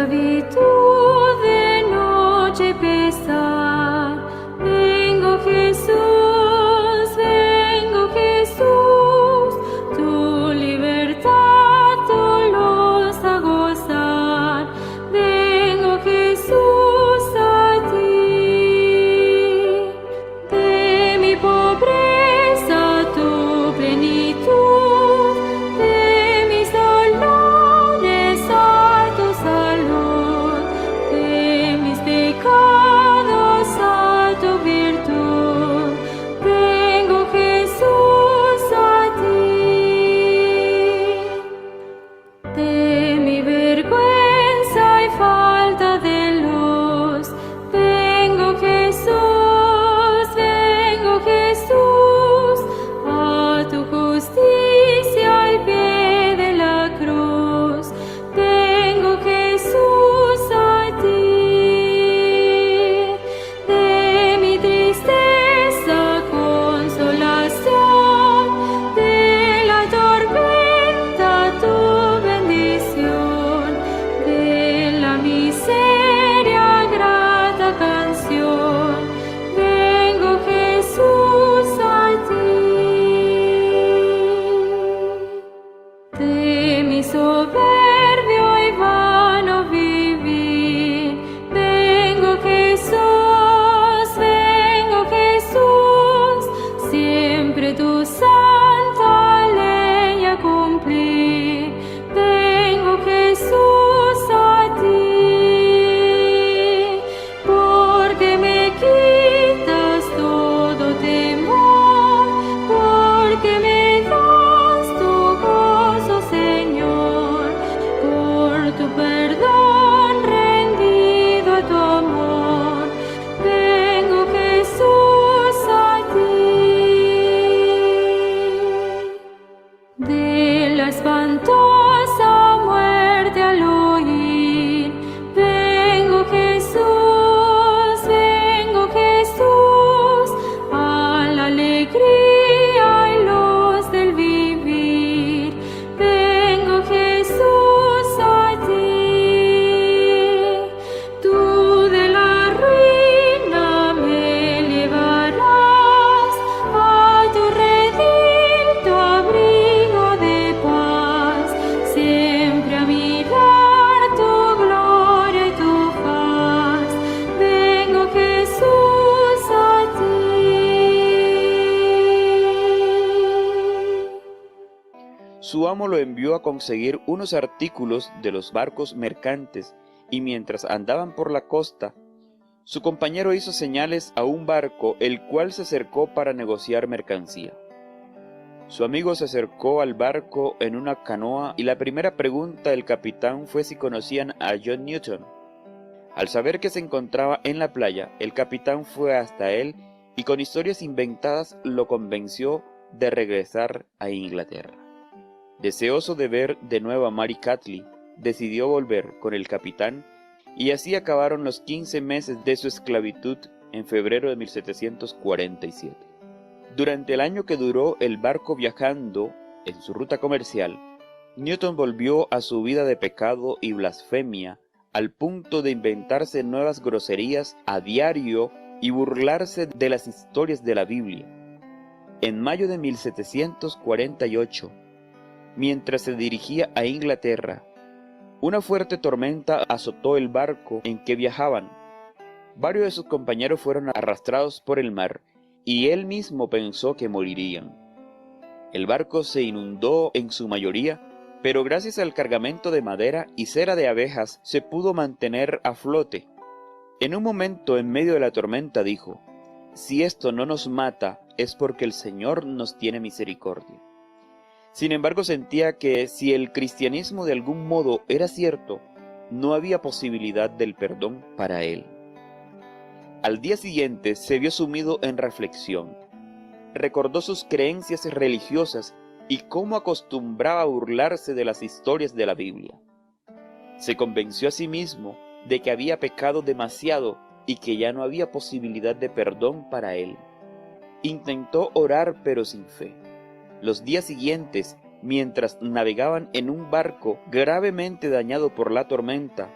esclavitud de noche pesar. Vengo Jesús, tu libertad todos a gozar. Vengo Jesús a ti, de mi pobreza tu plenitud, de mis dolores a tu salud, de mis pecados a tu virtud. Vengo Jesús a ti, de mi vergüenza y falta de luz. Vengo Jesús, a tu justicia al pie de la cruz. Vengo Jesús a ti, de mi tristeza consolación, de la tormenta tu bendición, de la miseria grata canción. Vengo Jesús a ti, de mi soberbio y vano vivir. Vengo Jesús, siempre tu santa ley a cumplir. Vengo Jesús a ti, porque me quitas todo temor, porque me das tu gozo, Señor, por tu perdón rendido a tu amor. Vengo Jesús a ti, de la espantosa muerte al huir. Vengo Jesús, a la alegría y luz del vivir. Vengo Jesús a ti, tú de la ruina me llevarás a tu redil, tu abrigo de paz, siempre a mirar tu gloria y tu faz. Vengo Jesús a ti. Su amo lo envió a conseguir unos artículos de los barcos mercantes, y mientras andaban por la costa, su compañero hizo señales a un barco, el cual se acercó para negociar mercancía. Su amigo se acercó al barco en una canoa y la primera pregunta del capitán fue si conocían a John Newton. Al saber que se encontraba en la playa, el capitán fue hasta él y con historias inventadas lo convenció de regresar a Inglaterra. Deseoso de ver de nuevo a Mary Cattley, decidió volver con el capitán y así acabaron los 15 meses de su esclavitud en febrero de 1747. Durante el año que duró el barco viajando en su ruta comercial, Newton volvió a su vida de pecado y blasfemia al punto de inventarse nuevas groserías a diario y burlarse de las historias de la Biblia. En mayo de 1748, mientras se dirigía a Inglaterra, una fuerte tormenta azotó el barco en que viajaban. Varios de sus compañeros fueron arrastrados por el mar y él mismo pensó que morirían. El barco se inundó en su mayoría, pero gracias al cargamento de madera y cera de abejas se pudo mantener a flote. En un momento en medio de la tormenta dijo: «Si esto no nos mata, es porque el Señor nos tiene misericordia». Sin embargo, sentía que si el cristianismo de algún modo era cierto, no había posibilidad del perdón para él. Al día siguiente se vio sumido en reflexión. Recordó sus creencias religiosas y cómo acostumbraba a burlarse de las historias de la Biblia. Se convenció a sí mismo de que había pecado demasiado y que ya no había posibilidad de perdón para él. Intentó orar pero sin fe. Los días siguientes, mientras navegaban en un barco gravemente dañado por la tormenta,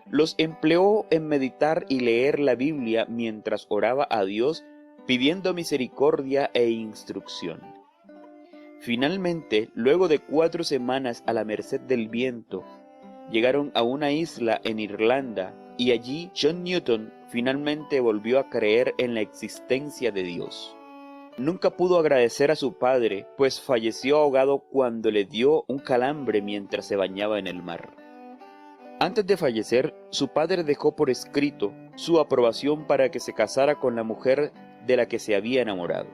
los empleó en meditar y leer la Biblia mientras oraba a Dios pidiendo misericordia e instrucción. Finalmente, luego de 4 semanas a la merced del viento, llegaron a una isla en Irlanda y allí John Newton finalmente volvió a creer en la existencia de Dios. Nunca pudo agradecer a su padre, pues falleció ahogado cuando le dio un calambre mientras se bañaba en el mar. Antes de fallecer, su padre dejó por escrito su aprobación para que se casara con la mujer de la que se había enamorado.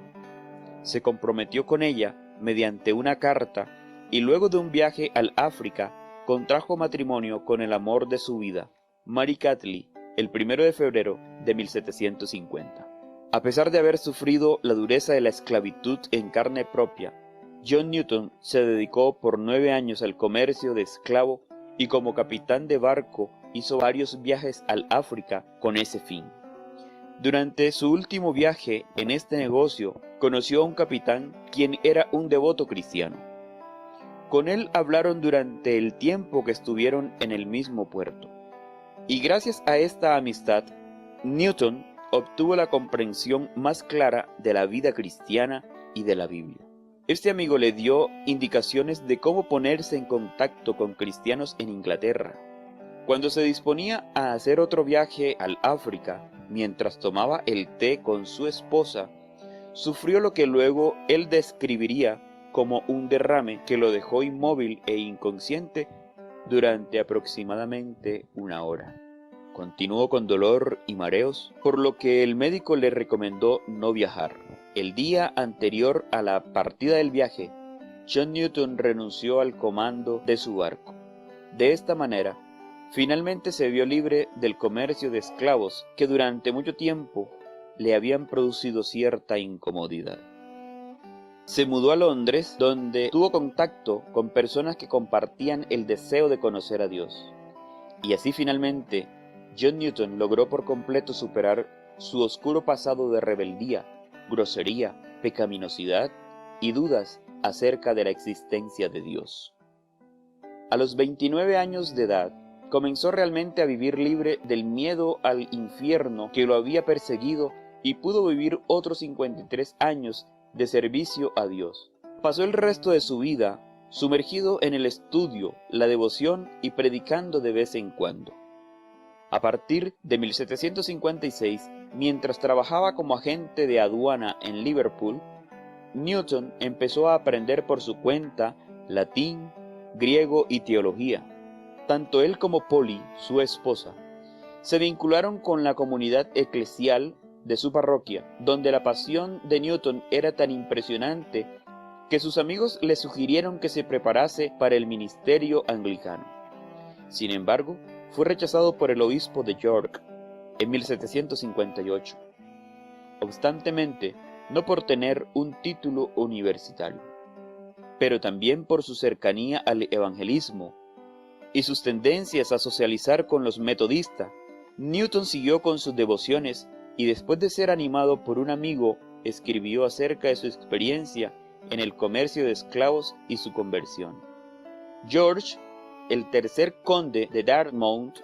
Se comprometió con ella mediante una carta y luego de un viaje al África contrajo matrimonio con el amor de su vida, Mary Catley, el 1 de febrero de 1750. A pesar de haber sufrido la dureza de la esclavitud en carne propia, John Newton se dedicó por 9 años al comercio de esclavo y como capitán de barco hizo varios viajes al África con ese fin. Durante su último viaje en este negocio, conoció a un capitán quien era un devoto cristiano. Con él hablaron durante el tiempo que estuvieron en el mismo puerto. Y gracias a esta amistad, Newton obtuvo la comprensión más clara de la vida cristiana y de la Biblia. Este amigo le dio indicaciones de cómo ponerse en contacto con cristianos en Inglaterra. Cuando se disponía a hacer otro viaje al África, mientras tomaba el té con su esposa, sufrió lo que luego él describiría como un derrame que lo dejó inmóvil e inconsciente durante aproximadamente 1 hora. Continuó con dolor y mareos, por lo que el médico le recomendó no viajar. El día anterior a la partida del viaje, John Newton renunció al comando de su barco. De esta manera, finalmente se vio libre del comercio de esclavos que durante mucho tiempo le habían producido cierta incomodidad. Se mudó a Londres, donde tuvo contacto con personas que compartían el deseo de conocer a Dios. Y así finalmente, John Newton logró por completo superar su oscuro pasado de rebeldía, grosería, pecaminosidad y dudas acerca de la existencia de Dios. A los 29 años de edad, comenzó realmente a vivir libre del miedo al infierno que lo había perseguido y pudo vivir otros 53 años de servicio a Dios. Pasó el resto de su vida sumergido en el estudio, la devoción y predicando de vez en cuando. A partir de 1756, mientras trabajaba como agente de aduana en Liverpool, Newton empezó a aprender por su cuenta latín, griego y teología. Tanto él como Polly, su esposa, se vincularon con la comunidad eclesial de su parroquia, donde la pasión de Newton era tan impresionante que sus amigos le sugirieron que se preparase para el ministerio anglicano. Sin embargo, fue rechazado por el obispo de York en 1758, obstantemente no por tener un título universitario, pero también por su cercanía al evangelismo y sus tendencias a socializar con los metodistas. Newton siguió con sus devociones y después de ser animado por un amigo, escribió acerca de su experiencia en el comercio de esclavos y su conversión. George, el tercer conde de Dartmouth,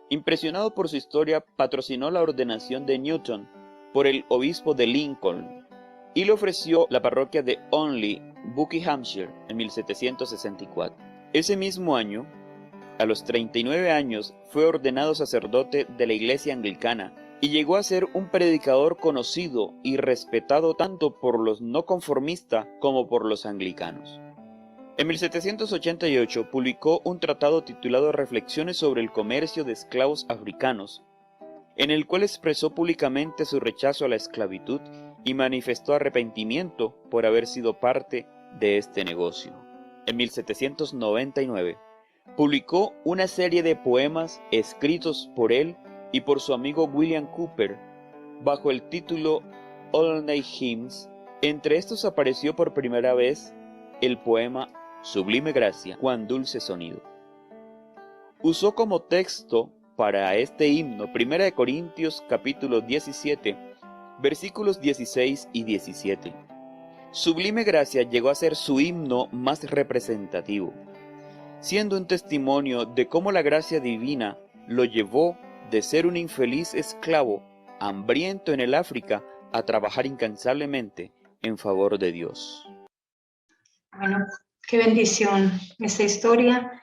impresionado por su historia, patrocinó la ordenación de Newton por el obispo de Lincoln y le ofreció la parroquia de Onley, Buckinghamshire, en 1764. Ese mismo año, a los 39 años, fue ordenado sacerdote de la iglesia anglicana y llegó a ser un predicador conocido y respetado tanto por los no conformistas como por los anglicanos. En 1788 publicó un tratado titulado Reflexiones sobre el comercio de esclavos africanos, en el cual expresó públicamente su rechazo a la esclavitud y manifestó arrepentimiento por haber sido parte de este negocio. En 1799 publicó una serie de poemas escritos por él y por su amigo William Cowper bajo el título Olney Hymns. Entre estos apareció por primera vez el poema Sublime gracia, cuán dulce sonido. Usó como texto para este himno 1 Corintios capítulo 17, versículos 16 y 17. Sublime gracia llegó a ser su himno más representativo, siendo un testimonio de cómo la gracia divina lo llevó de ser un infeliz esclavo, hambriento en el África, a trabajar incansablemente en favor de Dios. Bueno, qué bendición esta historia.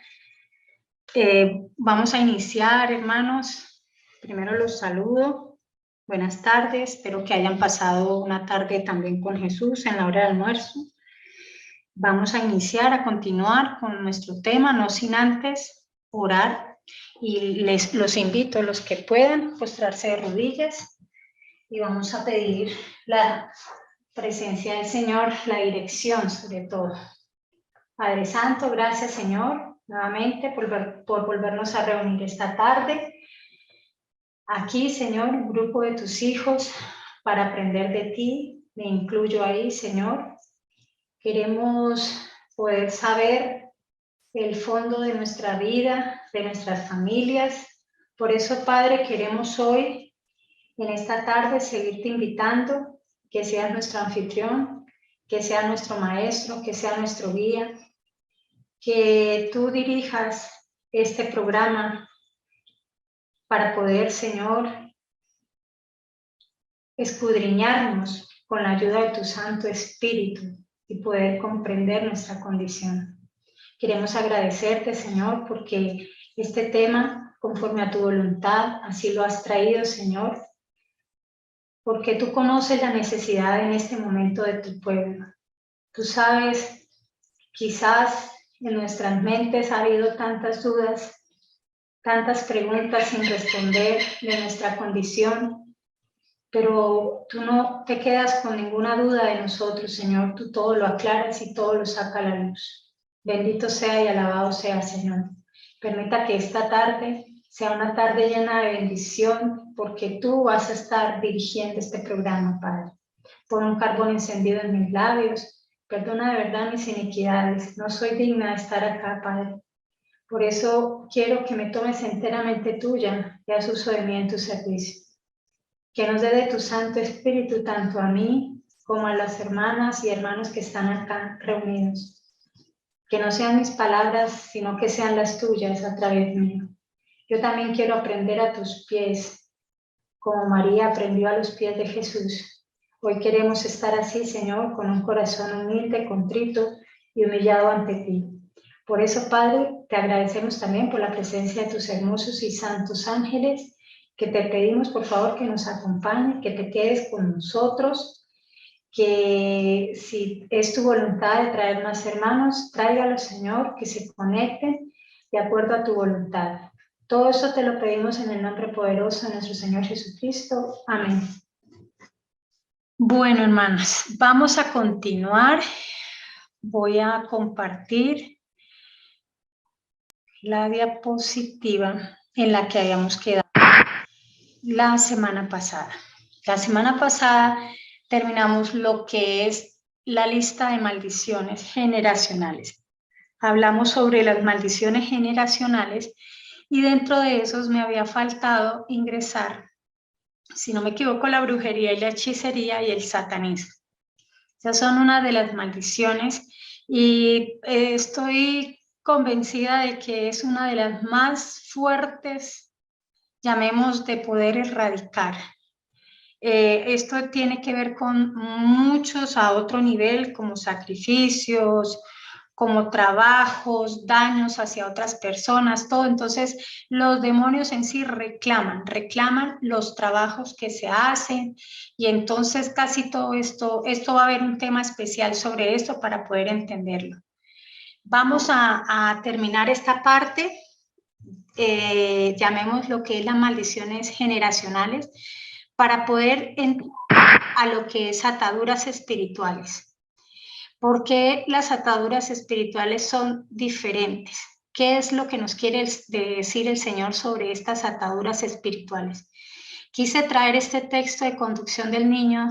Vamos a iniciar, hermanos. Primero los saludo. Buenas tardes. Espero que hayan pasado una tarde también con Jesús en la hora de almuerzo. Vamos a iniciar, a continuar con nuestro tema, no sin antes orar. Y los invito, los que puedan, postrarse de rodillas. Y vamos a pedir la presencia del Señor, la dirección sobre todo. Padre Santo, gracias Señor, nuevamente por volvernos a reunir esta tarde. Aquí, Señor, un grupo de tus hijos para aprender de ti. Me incluyo ahí, Señor. Queremos poder saber el fondo de nuestra vida, de nuestras familias. Por eso, Padre, queremos hoy, en esta tarde, seguirte invitando, que seas nuestro anfitrión, que sea nuestro maestro, que sea nuestro guía, que tú dirijas este programa para poder, Señor, escudriñarnos con la ayuda de tu Santo Espíritu y poder comprender nuestra condición. Queremos agradecerte, Señor, porque este tema, conforme a tu voluntad, así lo has traído, Señor, porque tú conoces la necesidad en este momento de tu pueblo. Tú sabes, quizás en nuestras mentes ha habido tantas dudas, tantas preguntas sin responder de nuestra condición, pero tú no te quedas con ninguna duda de nosotros, Señor. Tú todo lo aclaras y todo lo saca a la luz. Bendito sea y alabado sea, Señor. Permita que esta tarde sea una tarde llena de bendición, porque tú vas a estar dirigiendo este programa, Padre. Pon un carbón encendido en mis labios. Perdona de verdad mis iniquidades. No soy digna de estar acá, Padre. Por eso quiero que me tomes enteramente tuya y haz uso de mí en tu servicio. Que nos dé de tu Santo Espíritu tanto a mí como a las hermanas y hermanos que están acá reunidos. Que no sean mis palabras, sino que sean las tuyas a través mío. Yo también quiero aprender a tus pies, como María aprendió a los pies de Jesús. Hoy queremos estar así, Señor, con un corazón humilde, contrito y humillado ante ti. Por eso, Padre, te agradecemos también por la presencia de tus hermosos y santos ángeles, que te pedimos, por favor, que nos acompañen, que te quedes con nosotros, que si es tu voluntad de traer más hermanos, tráigalos, Señor, que se conecten de acuerdo a tu voluntad. Todo eso te lo pedimos en el nombre poderoso de nuestro Señor Jesucristo. Amén. Bueno, hermanos, vamos a continuar. Voy a compartir la diapositiva en la que habíamos quedado la semana pasada. La semana pasada terminamos lo que es la lista de maldiciones generacionales. Hablamos sobre las maldiciones generacionales y dentro de esos me había faltado ingresar, si no me equivoco, la brujería y la hechicería y el satanismo. Esas son una de las maldiciones y estoy convencida de que es una de las más fuertes, llamemos, de poder erradicar. Esto tiene que ver con muchos a otro nivel, como sacrificios, como trabajos, daños hacia otras personas, todo. Entonces, los demonios en sí reclaman los trabajos que se hacen, y entonces casi todo esto va a haber un tema especial sobre esto para poder entenderlo. Vamos a terminar esta parte, llamemos lo que es las maldiciones generacionales, para poder entrar a lo que es ataduras espirituales. ¿Por qué las ataduras espirituales son diferentes? ¿Qué es lo que nos quiere decir el Señor sobre estas ataduras espirituales? Quise traer este texto de Conducción del Niño,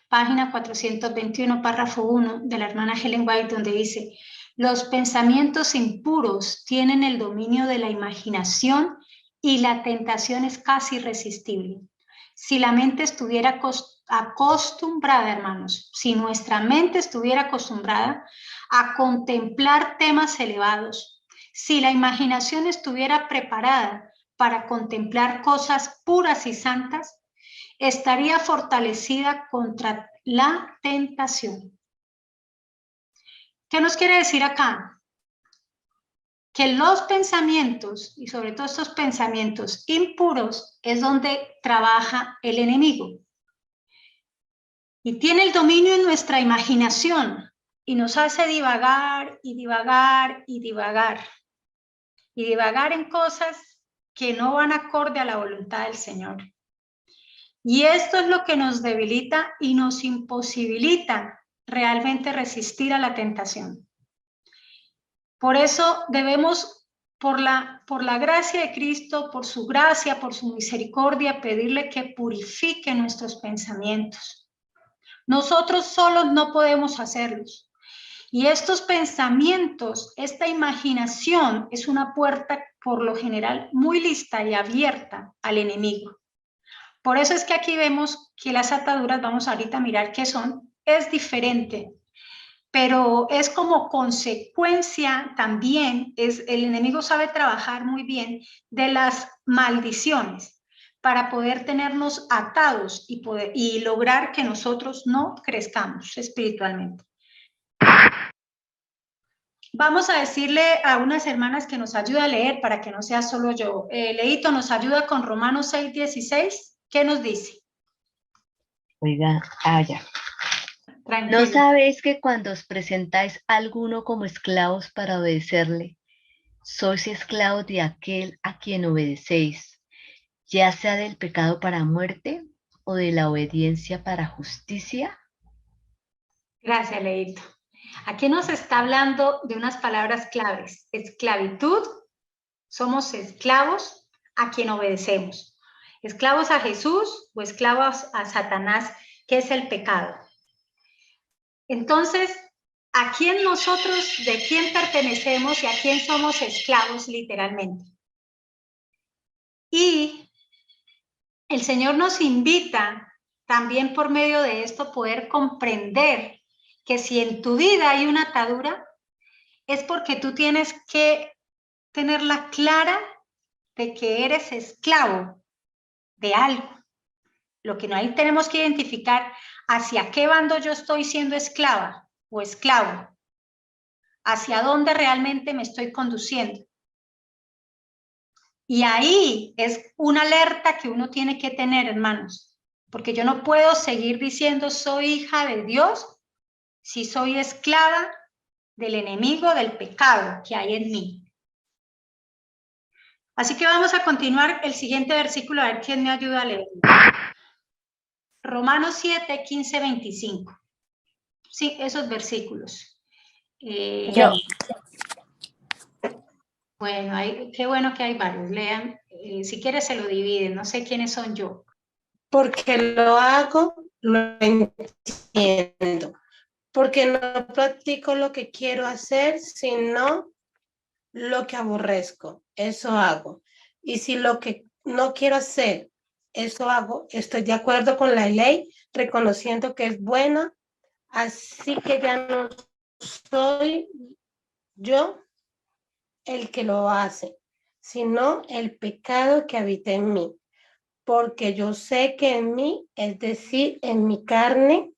página 421, párrafo 1, de la hermana Ellen White, donde dice: los pensamientos impuros tienen el dominio de la imaginación y la tentación es casi irresistible. Si la mente estuviera acostumbrada, hermanos, si nuestra mente estuviera acostumbrada a contemplar temas elevados, si la imaginación estuviera preparada para contemplar cosas puras y santas, estaría fortalecida contra la tentación. ¿Qué nos quiere decir acá? Que los pensamientos, y sobre todo estos pensamientos impuros, es donde trabaja el enemigo. Y tiene el dominio en nuestra imaginación y nos hace divagar y divagar y divagar. Y divagar en cosas que no van acorde a la voluntad del Señor. Y esto es lo que nos debilita y nos imposibilita realmente resistir a la tentación. Por eso debemos, por la gracia de Cristo, por su gracia, por su misericordia, pedirle que purifique nuestros pensamientos. Nosotros solos no podemos hacerlos. Y estos pensamientos, esta imaginación es una puerta por lo general muy lista y abierta al enemigo. Por eso es que aquí vemos que las ataduras, vamos ahorita a mirar qué son, es diferente. Pero es como consecuencia también, el enemigo sabe trabajar muy bien de las maldiciones para poder tenernos atados y lograr que nosotros no crezcamos espiritualmente. Vamos a decirle a unas hermanas que nos ayude a leer para que no sea solo yo. Leito nos ayuda con Romanos 6:16. ¿Qué nos dice? Oiga, ya. Tranquilo. ¿No sabéis que cuando os presentáis a alguno como esclavos para obedecerle, sois esclavos de aquel a quien obedecéis, ya sea del pecado para muerte o de la obediencia para justicia? Gracias, Leito. Aquí nos está hablando de unas palabras claves. Esclavitud, somos esclavos a quien obedecemos. Esclavos a Jesús o esclavos a Satanás, que es el pecado. Entonces, ¿a quién nosotros, de quién pertenecemos y a quién somos esclavos literalmente? Y el Señor nos invita también por medio de esto poder comprender que si en tu vida hay una atadura, es porque tú tienes que tenerla clara de que eres esclavo de algo. Lo que no ahí tenemos que identificar hacia qué bando yo estoy siendo esclava o esclavo, hacia dónde realmente me estoy conduciendo. Y ahí es una alerta que uno tiene que tener, hermanos, porque yo no puedo seguir diciendo soy hija de Dios si soy esclava del enemigo, del pecado que hay en mí. Así que vamos a continuar el siguiente versículo, a ver quién me ayuda a leer. Romanos 7, 15, 25. Sí, esos versículos. Yo. Bueno, qué bueno que hay varios. Lean, si quieres se lo dividen, no sé quiénes son yo. Porque lo hago, lo entiendo. Porque no practico lo que quiero hacer, sino lo que aborrezco. Eso hago. Y si lo que no quiero hacer, eso hago, estoy de acuerdo con la ley, reconociendo que es buena. Así que ya no soy yo el que lo hace, sino el pecado que habita en mí. Porque yo sé que en mí, es decir, en mi carne,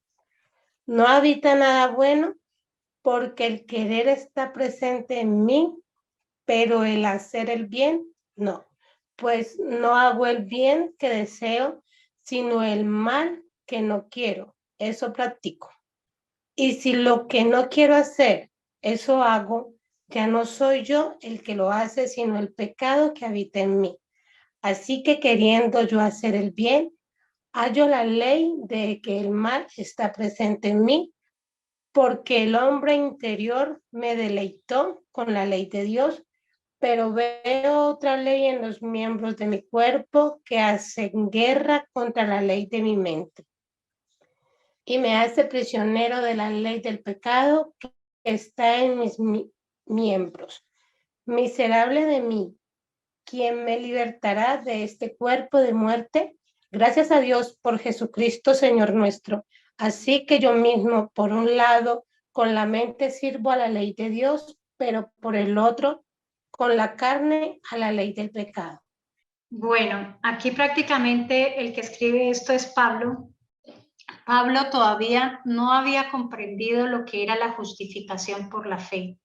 no habita nada bueno, porque el querer está presente en mí, pero el hacer el bien, no. Pues no hago el bien que deseo, sino el mal que no quiero. Eso practico. Y si lo que no quiero hacer, eso hago, ya no soy yo el que lo hace, sino el pecado que habita en mí. Así que queriendo yo hacer el bien, hallo la ley de que el mal está presente en mí, porque el hombre interior me deleitó con la ley de Dios, pero veo otra ley en los miembros de mi cuerpo que hacen guerra contra la ley de mi mente y me hace prisionero de la ley del pecado que está en mis miembros. Miserable de mí, ¿quién me libertará de este cuerpo de muerte? Gracias a Dios por Jesucristo, Señor nuestro. Así que yo mismo, por un lado, con la mente sirvo a la ley de Dios, pero por el otro, con la carne, a la ley del pecado. Bueno, aquí prácticamente el que escribe esto es Pablo. Pablo todavía no había comprendido lo que era la justificación por la fe.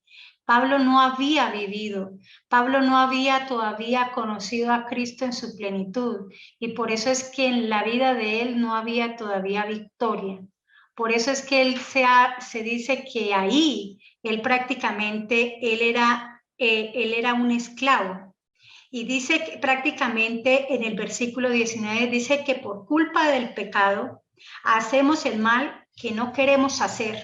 Pablo no había vivido, Pablo no había todavía conocido a Cristo en su plenitud, y por eso es que en la vida de él no había todavía victoria. Por eso es que él se dice que ahí él prácticamente él era un esclavo. Y dice que prácticamente en el versículo 19 dice que por culpa del pecado hacemos el mal que no queremos hacer.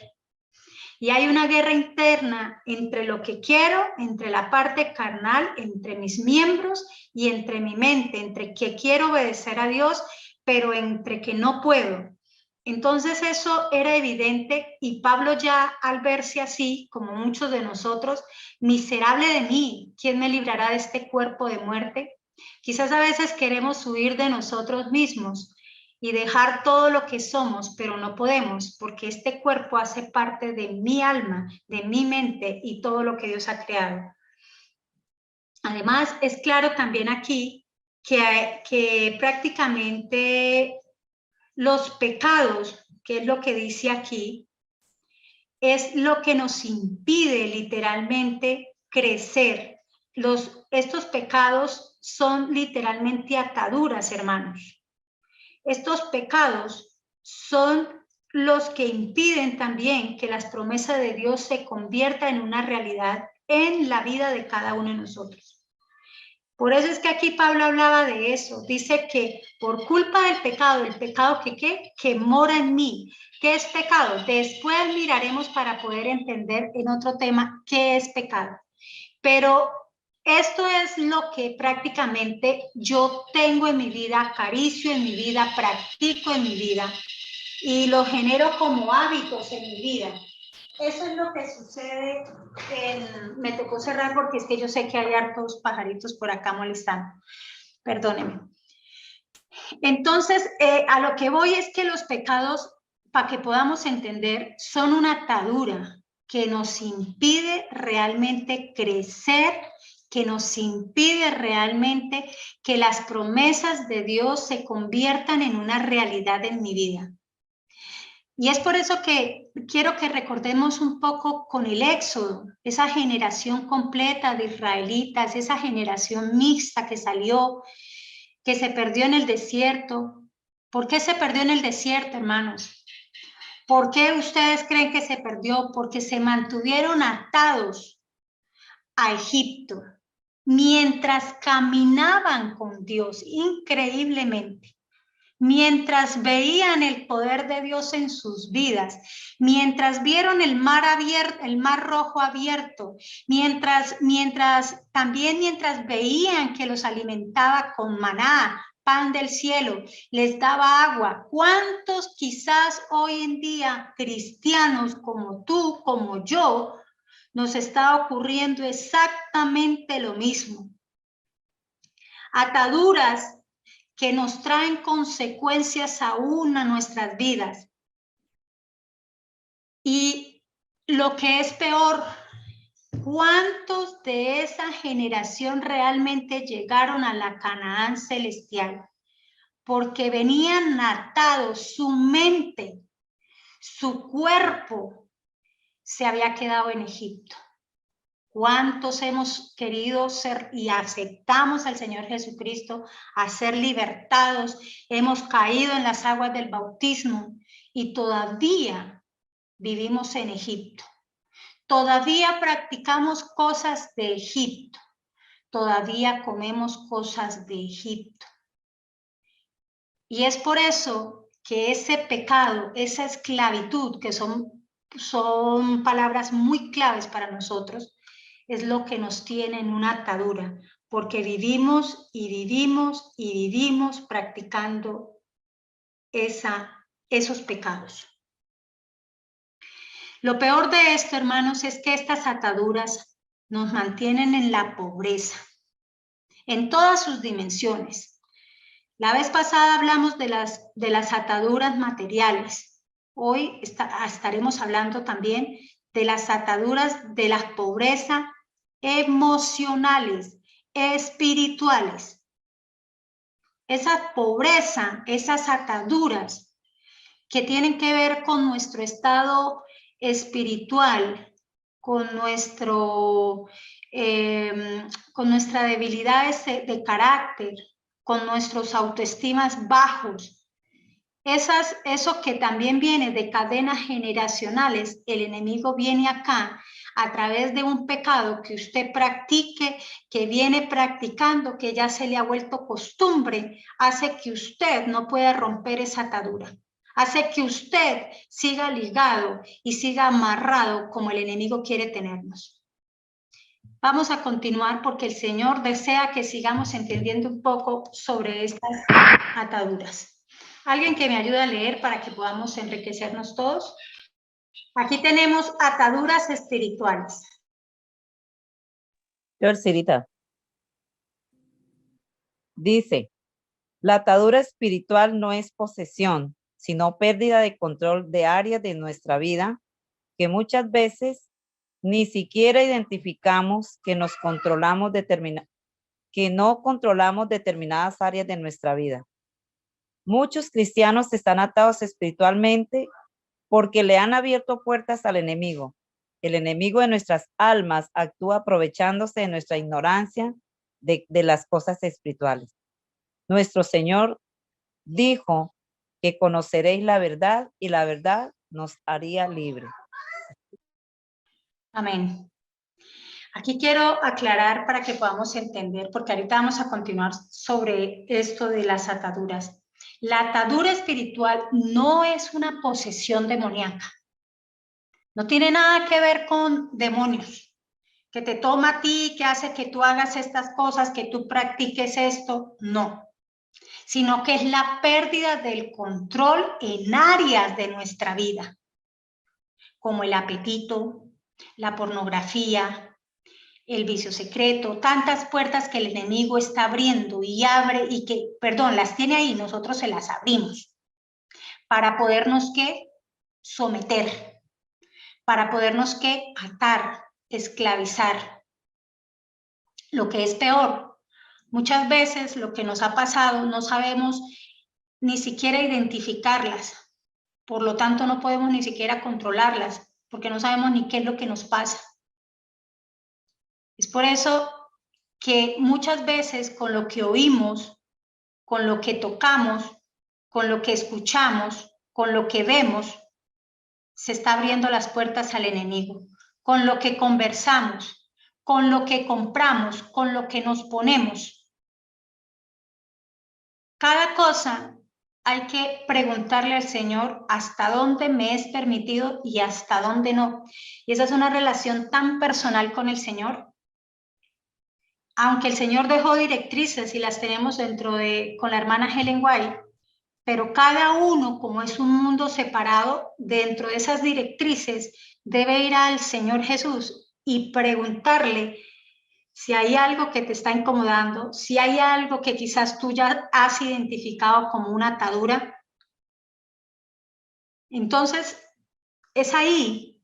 Y hay una guerra interna entre lo que quiero, entre la parte carnal, entre mis miembros y entre mi mente, entre que quiero obedecer a Dios, pero entre que no puedo. Entonces eso era evidente y Pablo ya al verse así, como muchos de nosotros, miserable de mí, ¿quién me librará de este cuerpo de muerte? Quizás a veces queremos huir de nosotros mismos y dejar todo lo que somos, pero no podemos, porque este cuerpo hace parte de mi alma, de mi mente y todo lo que Dios ha creado. Además, es claro también aquí que prácticamente los pecados, que es lo que dice aquí, es lo que nos impide literalmente crecer. Estos pecados son literalmente ataduras, hermanos. Estos pecados son los que impiden también que las promesas de Dios se conviertan en una realidad en la vida de cada uno de nosotros. Por eso es que aquí Pablo hablaba de eso. Dice que por culpa del pecado, el pecado que mora en mí. ¿Qué es pecado? Después miraremos para poder entender en otro tema qué es pecado. Pero esto es lo que prácticamente yo tengo en mi vida, acaricio en mi vida, practico en mi vida y lo genero como hábitos en mi vida. Eso es lo que sucede. Me tocó cerrar porque es que yo sé que hay hartos pajaritos por acá molestando. Perdónenme. Entonces, a lo que voy es que los pecados, para que podamos entender, son una atadura que nos impide realmente crecer, que nos impide realmente que las promesas de Dios se conviertan en una realidad en mi vida. Y es por eso que quiero que recordemos un poco con el Éxodo, esa generación completa de israelitas, esa generación mixta que salió, que se perdió en el desierto. ¿Por qué se perdió en el desierto, hermanos? ¿Por qué ustedes creen que se perdió? Porque se mantuvieron atados a Egipto mientras caminaban con Dios, increíblemente. Mientras veían el poder de Dios en sus vidas, mientras vieron el mar abierto, el mar rojo abierto, mientras veían que los alimentaba con maná, pan del cielo, les daba agua. ¿Cuántos quizás hoy en día cristianos como tú, como yo, nos está ocurriendo exactamente lo mismo? Ataduras que nos traen consecuencias aún a nuestras vidas. Y lo que es peor, ¿cuántos de esa generación realmente llegaron a la Canaán celestial? Porque venían atados, su mente, su cuerpo se había quedado en Egipto. ¿Cuántos hemos querido ser y aceptamos al Señor Jesucristo a ser libertados? Hemos caído en las aguas del bautismo y todavía vivimos en Egipto. Todavía practicamos cosas de Egipto. Todavía comemos cosas de Egipto. Y es por eso que ese pecado, esa esclavitud, que son palabras muy claves para nosotros, es lo que nos tiene en una atadura, porque vivimos y vivimos y vivimos practicando esos pecados. Lo peor de esto, hermanos, es que estas ataduras nos mantienen en la pobreza, en todas sus dimensiones. La vez pasada hablamos de las ataduras materiales. Hoy estaremos hablando también de las ataduras de la pobreza emocionales, espirituales. esa pobreza, esas ataduras que tienen que ver con nuestro estado espiritual, con nuestra debilidad de carácter, con nuestros autoestimas bajos. Eso que también viene de cadenas generacionales, el enemigo viene acá a través de un pecado que usted practique, que viene practicando, que ya se le ha vuelto costumbre, hace que usted no pueda romper esa atadura. Hace que usted siga ligado y siga amarrado como el enemigo quiere tenernos. Vamos a continuar porque el Señor desea que sigamos entendiendo un poco sobre estas ataduras. ¿Alguien que me ayude a leer para que podamos enriquecernos todos? Aquí tenemos ataduras espirituales. Yorcirita. Dice, la atadura espiritual no es posesión, sino pérdida de control de áreas de nuestra vida que muchas veces ni siquiera identificamos que no controlamos determinadas áreas de nuestra vida. Muchos cristianos están atados espiritualmente porque le han abierto puertas al enemigo. El enemigo de nuestras almas actúa aprovechándose de nuestra ignorancia de las cosas espirituales. Nuestro Señor dijo que conoceréis la verdad y la verdad nos haría libre. Amén. Aquí quiero aclarar para que podamos entender, porque ahorita vamos a continuar sobre esto de las ataduras. La atadura espiritual no es una posesión demoníaca. No tiene nada que ver con demonios, que te toma a ti, que hace que tú hagas estas cosas, que tú practiques esto. No. Sino que es la pérdida del control en áreas de nuestra vida, como el apetito, la pornografía, el vicio secreto, tantas puertas que el enemigo está abriendo y abre y que, perdón, las tiene ahí, nosotros se las abrimos para podernos, ¿qué? Someter, para podernos, ¿qué? Atar, esclavizar. Lo que es peor, muchas veces lo que nos ha pasado no sabemos ni siquiera identificarlas, por lo tanto no podemos ni siquiera controlarlas, porque no sabemos ni qué es lo que nos pasa. Es por eso que muchas veces con lo que oímos, con lo que tocamos, con lo que escuchamos, con lo que vemos, se está abriendo las puertas al enemigo. Con lo que conversamos, con lo que compramos, con lo que nos ponemos. Cada cosa hay que preguntarle al Señor hasta dónde me es permitido y hasta dónde no. Y esa es una relación tan personal con el Señor. Aunque el Señor dejó directrices y las tenemos con la hermana Helen White, pero cada uno, como es un mundo separado, dentro de esas directrices debe ir al Señor Jesús y preguntarle si hay algo que te está incomodando, si hay algo que quizás tú ya has identificado como una atadura. Entonces, es ahí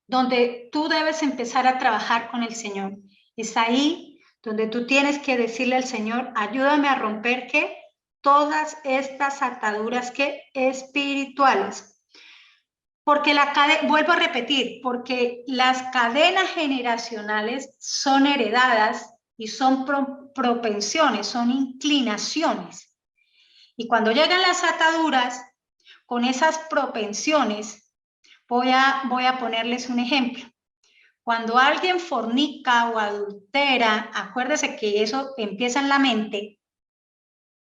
donde tú debes empezar a trabajar con el Señor. Es ahí donde tú tienes que decirle al Señor, ayúdame a romper, ¿qué? Todas estas ataduras, ¿qué? Espirituales. Porque vuelvo a repetir, porque las cadenas generacionales son heredadas y son propensiones, son inclinaciones. Y cuando llegan las ataduras, con esas propensiones, voy a ponerles un ejemplo. Cuando alguien fornica o adultera, acuérdese que eso empieza en la mente,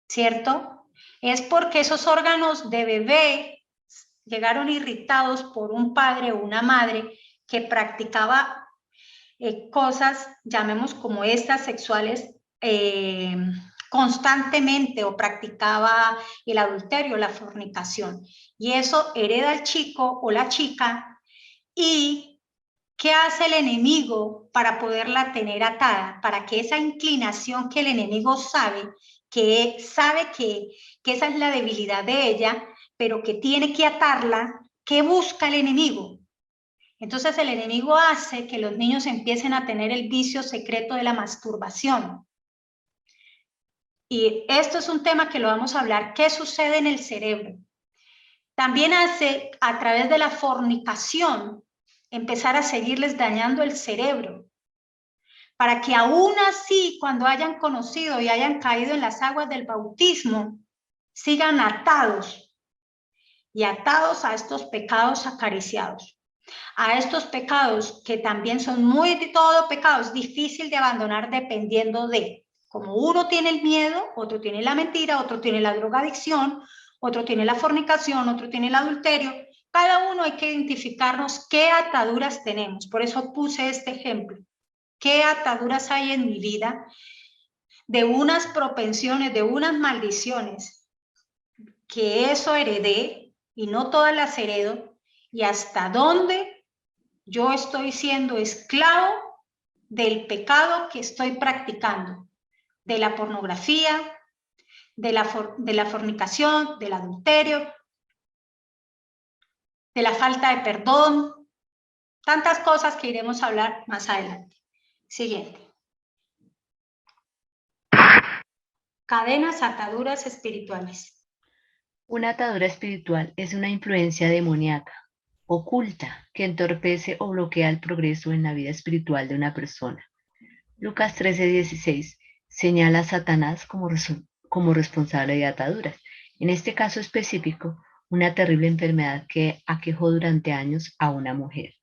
¿cierto? Es porque esos órganos de bebé llegaron irritados por un padre o una madre que practicaba cosas, llamemos como estas, sexuales constantemente, o practicaba el adulterio, la fornicación. Y eso hereda al chico o la chica. ¿Y qué hace el enemigo para poderla tener atada? Para que esa inclinación que el enemigo sabe que esa es la debilidad de ella, pero que tiene que atarla, ¿qué busca el enemigo? Entonces el enemigo hace que los niños empiecen a tener el vicio secreto de la masturbación. y esto es un tema que lo vamos a hablar, ¿qué sucede en el cerebro? También hace, a través de la fornicación, empezar a seguirles dañando el cerebro, para que aún así, cuando hayan conocido y hayan caído en las aguas del bautismo, sigan atados y atados a estos pecados acariciados, a estos pecados que también son muy de todo pecados, difícil de abandonar dependiendo de, como uno tiene el miedo, otro tiene la mentira, otro tiene la drogadicción, otro tiene la fornicación, otro tiene el adulterio. Cada uno hay que identificarnos qué ataduras tenemos. Por eso puse este ejemplo. ¿Qué ataduras hay en mi vida? De unas propensiones, de unas maldiciones, que eso heredé y no todas las heredo, y hasta dónde yo estoy siendo esclavo del pecado que estoy practicando, de la pornografía, de la fornicación, del adulterio, de la falta de perdón, tantas cosas que iremos a hablar más adelante. Siguiente. Cadenas, ataduras espirituales. Una atadura espiritual es una influencia demoníaca, oculta, que entorpece o bloquea el progreso en la vida espiritual de una persona. Lucas 13:16 señala a Satanás como responsable de ataduras. En este caso específico, una terrible enfermedad que aquejó durante años a una mujer.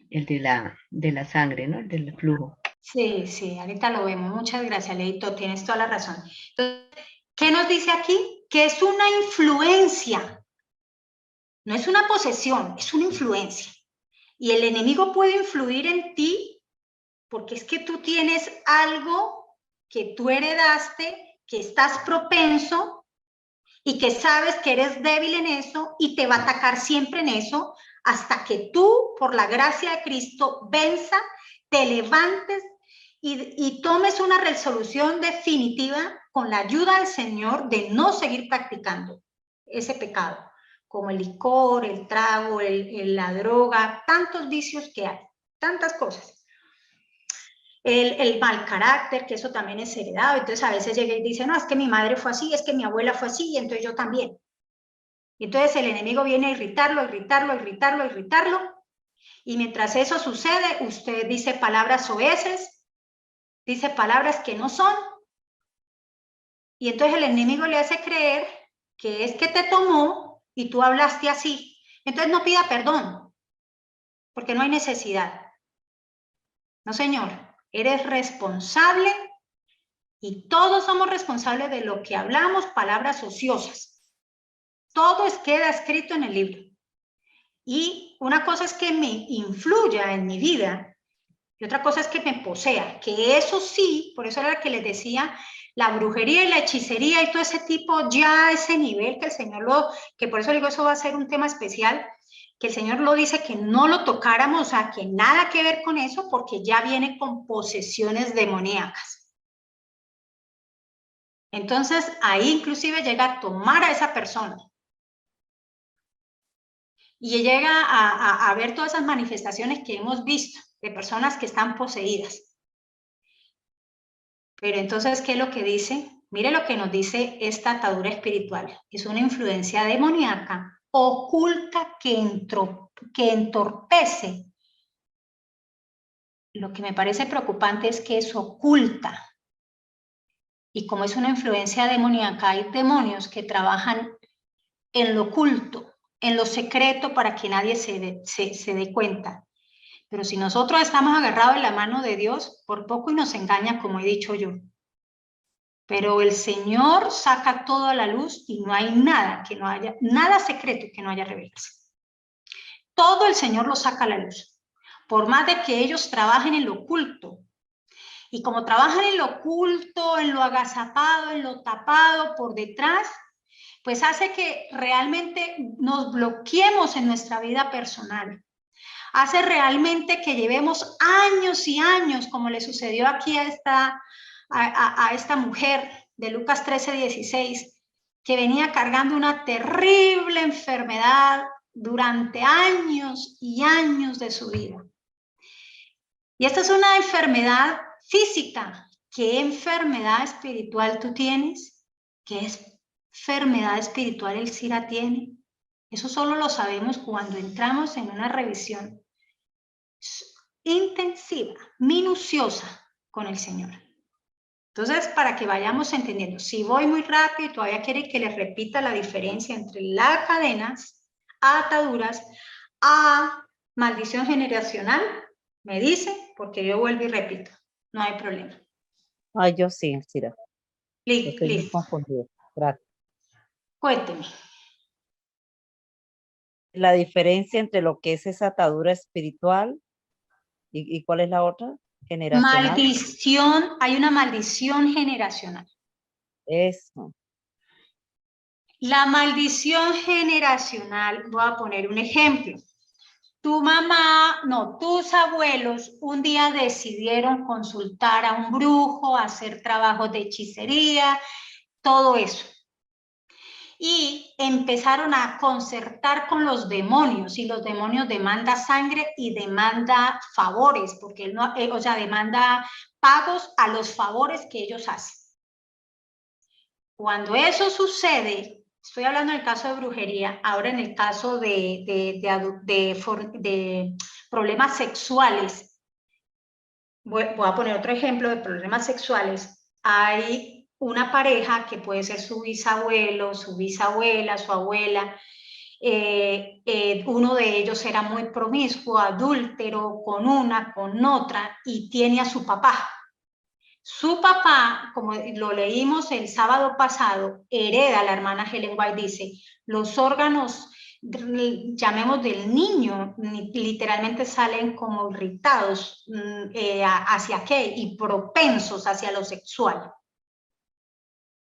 El de la sangre, ¿no? El del flujo. Sí, sí, ahorita lo vemos. Muchas gracias, Leito, tienes toda la razón. Entonces, ¿qué nos dice aquí? Que es una influencia. No es una posesión, es una influencia. Y el enemigo puede influir en ti porque es que tú tienes algo que tú heredaste, que estás propenso y que sabes que eres débil en eso y te va a atacar siempre en eso hasta que tú, por la gracia de Cristo, venza, te levantes y tomes una resolución definitiva con la ayuda del Señor de no seguir practicando ese pecado, como el licor, el trago, la droga, tantos vicios que hay, tantas cosas. El mal carácter, que eso también es heredado. Entonces a veces llega y dice, no, es que mi madre fue así, es que mi abuela fue así, y entonces yo también. Y entonces el enemigo viene a irritarlo, irritarlo, irritarlo, irritarlo, y mientras eso sucede, usted dice palabras soeces, dice palabras que no son, y entonces el enemigo le hace creer que es que te tomó y tú hablaste así. Entonces no pida perdón, porque no hay necesidad. No, señor, eres responsable y todos somos responsables de lo que hablamos, palabras ociosas. Todo queda escrito en el libro. Y una cosa es que me influya en mi vida y otra cosa es que me posea, que eso sí, por eso era que les decía, la brujería y la hechicería y todo ese tipo, ya a ese nivel que el Señor que por eso digo, eso va a ser un tema especial, que el Señor lo dice que no lo tocáramos, o sea, que nada que ver con eso, porque ya viene con posesiones demoníacas. Entonces, ahí inclusive llega a tomar a esa persona. Y llega a ver todas esas manifestaciones que hemos visto de personas que están poseídas. Pero entonces, ¿qué es lo que dice? Mire lo que nos dice esta atadura espiritual. Es una influencia demoníaca oculta que entorpece. Lo que me parece preocupante es que es oculta. Y como es una influencia demoníaca, hay demonios que trabajan en lo oculto, en lo secreto, para que nadie se dé cuenta. Pero si nosotros estamos agarrados en la mano de Dios, por poco y nos engaña, como he dicho yo. Pero el Señor saca todo a la luz y no hay nada que no haya, nada secreto que no haya revelarse. Todo el Señor lo saca a la luz. Por más de que ellos trabajen en lo oculto. Y como trabajan en lo oculto, en lo agazapado, en lo tapado, por detrás, pues hace que realmente nos bloqueemos en nuestra vida personal. Hace realmente que llevemos años y años, como le sucedió aquí a esta mujer de Lucas 13:16, que venía cargando una terrible enfermedad durante años y años de su vida. Y esta es una enfermedad física qué enfermedad espiritual tú tienes, qué enfermedad espiritual el Sira tiene. Eso solo lo sabemos cuando entramos en una revisión intensiva, minuciosa con el Señor. Entonces, para que vayamos entendiendo, si voy muy rápido y todavía quiere que les repita la diferencia entre las cadenas, ataduras, a maldición generacional, me dice, porque yo vuelvo y repito, no hay problema. Ay, yo sí, Alcira. Estoy muy Listo. confundida. Gracias. Cuénteme. La diferencia entre lo que es esa atadura espiritual y ¿cuál es la otra? Generacional. Maldición, hay una maldición generacional. Eso. La maldición generacional, voy a poner un ejemplo. Tus abuelos un día decidieron consultar a un brujo, hacer trabajos de hechicería, todo eso. Y empezaron a concertar con los demonios, y los demonios demandan sangre y demanda favores, porque él no, o sea, demanda pagos a los favores que ellos hacen. Cuando eso sucede, estoy hablando en el caso de brujería, ahora en el caso de problemas sexuales, voy a poner otro ejemplo de problemas sexuales. Hay una pareja que puede ser su bisabuelo, su bisabuela, su abuela, uno de ellos era muy promiscuo, adúltero, con una, con otra, y tiene a su papá. Su papá, como lo leímos el sábado pasado, hereda, la hermana Helen White dice, los órganos, llamemos del niño, literalmente salen como irritados, ¿hacia qué? Y propensos hacia lo sexual.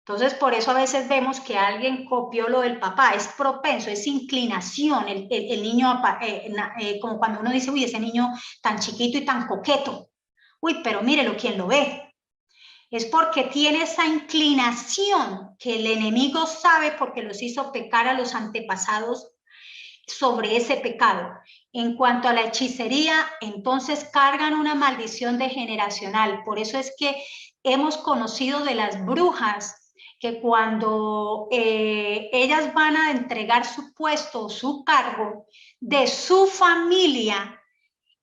Entonces, por eso a veces vemos que alguien copió lo del papá, es propenso, es inclinación, el niño, como cuando uno dice, uy, ese niño tan chiquito y tan coqueto, uy, pero mírelo, ¿quién lo ve? Es porque tiene esa inclinación que el enemigo sabe porque los hizo pecar a los antepasados sobre ese pecado. En cuanto a la hechicería, entonces cargan una maldición generacional. Por eso es que hemos conocido de las brujas que cuando ellas van a entregar su puesto o su cargo de su familia,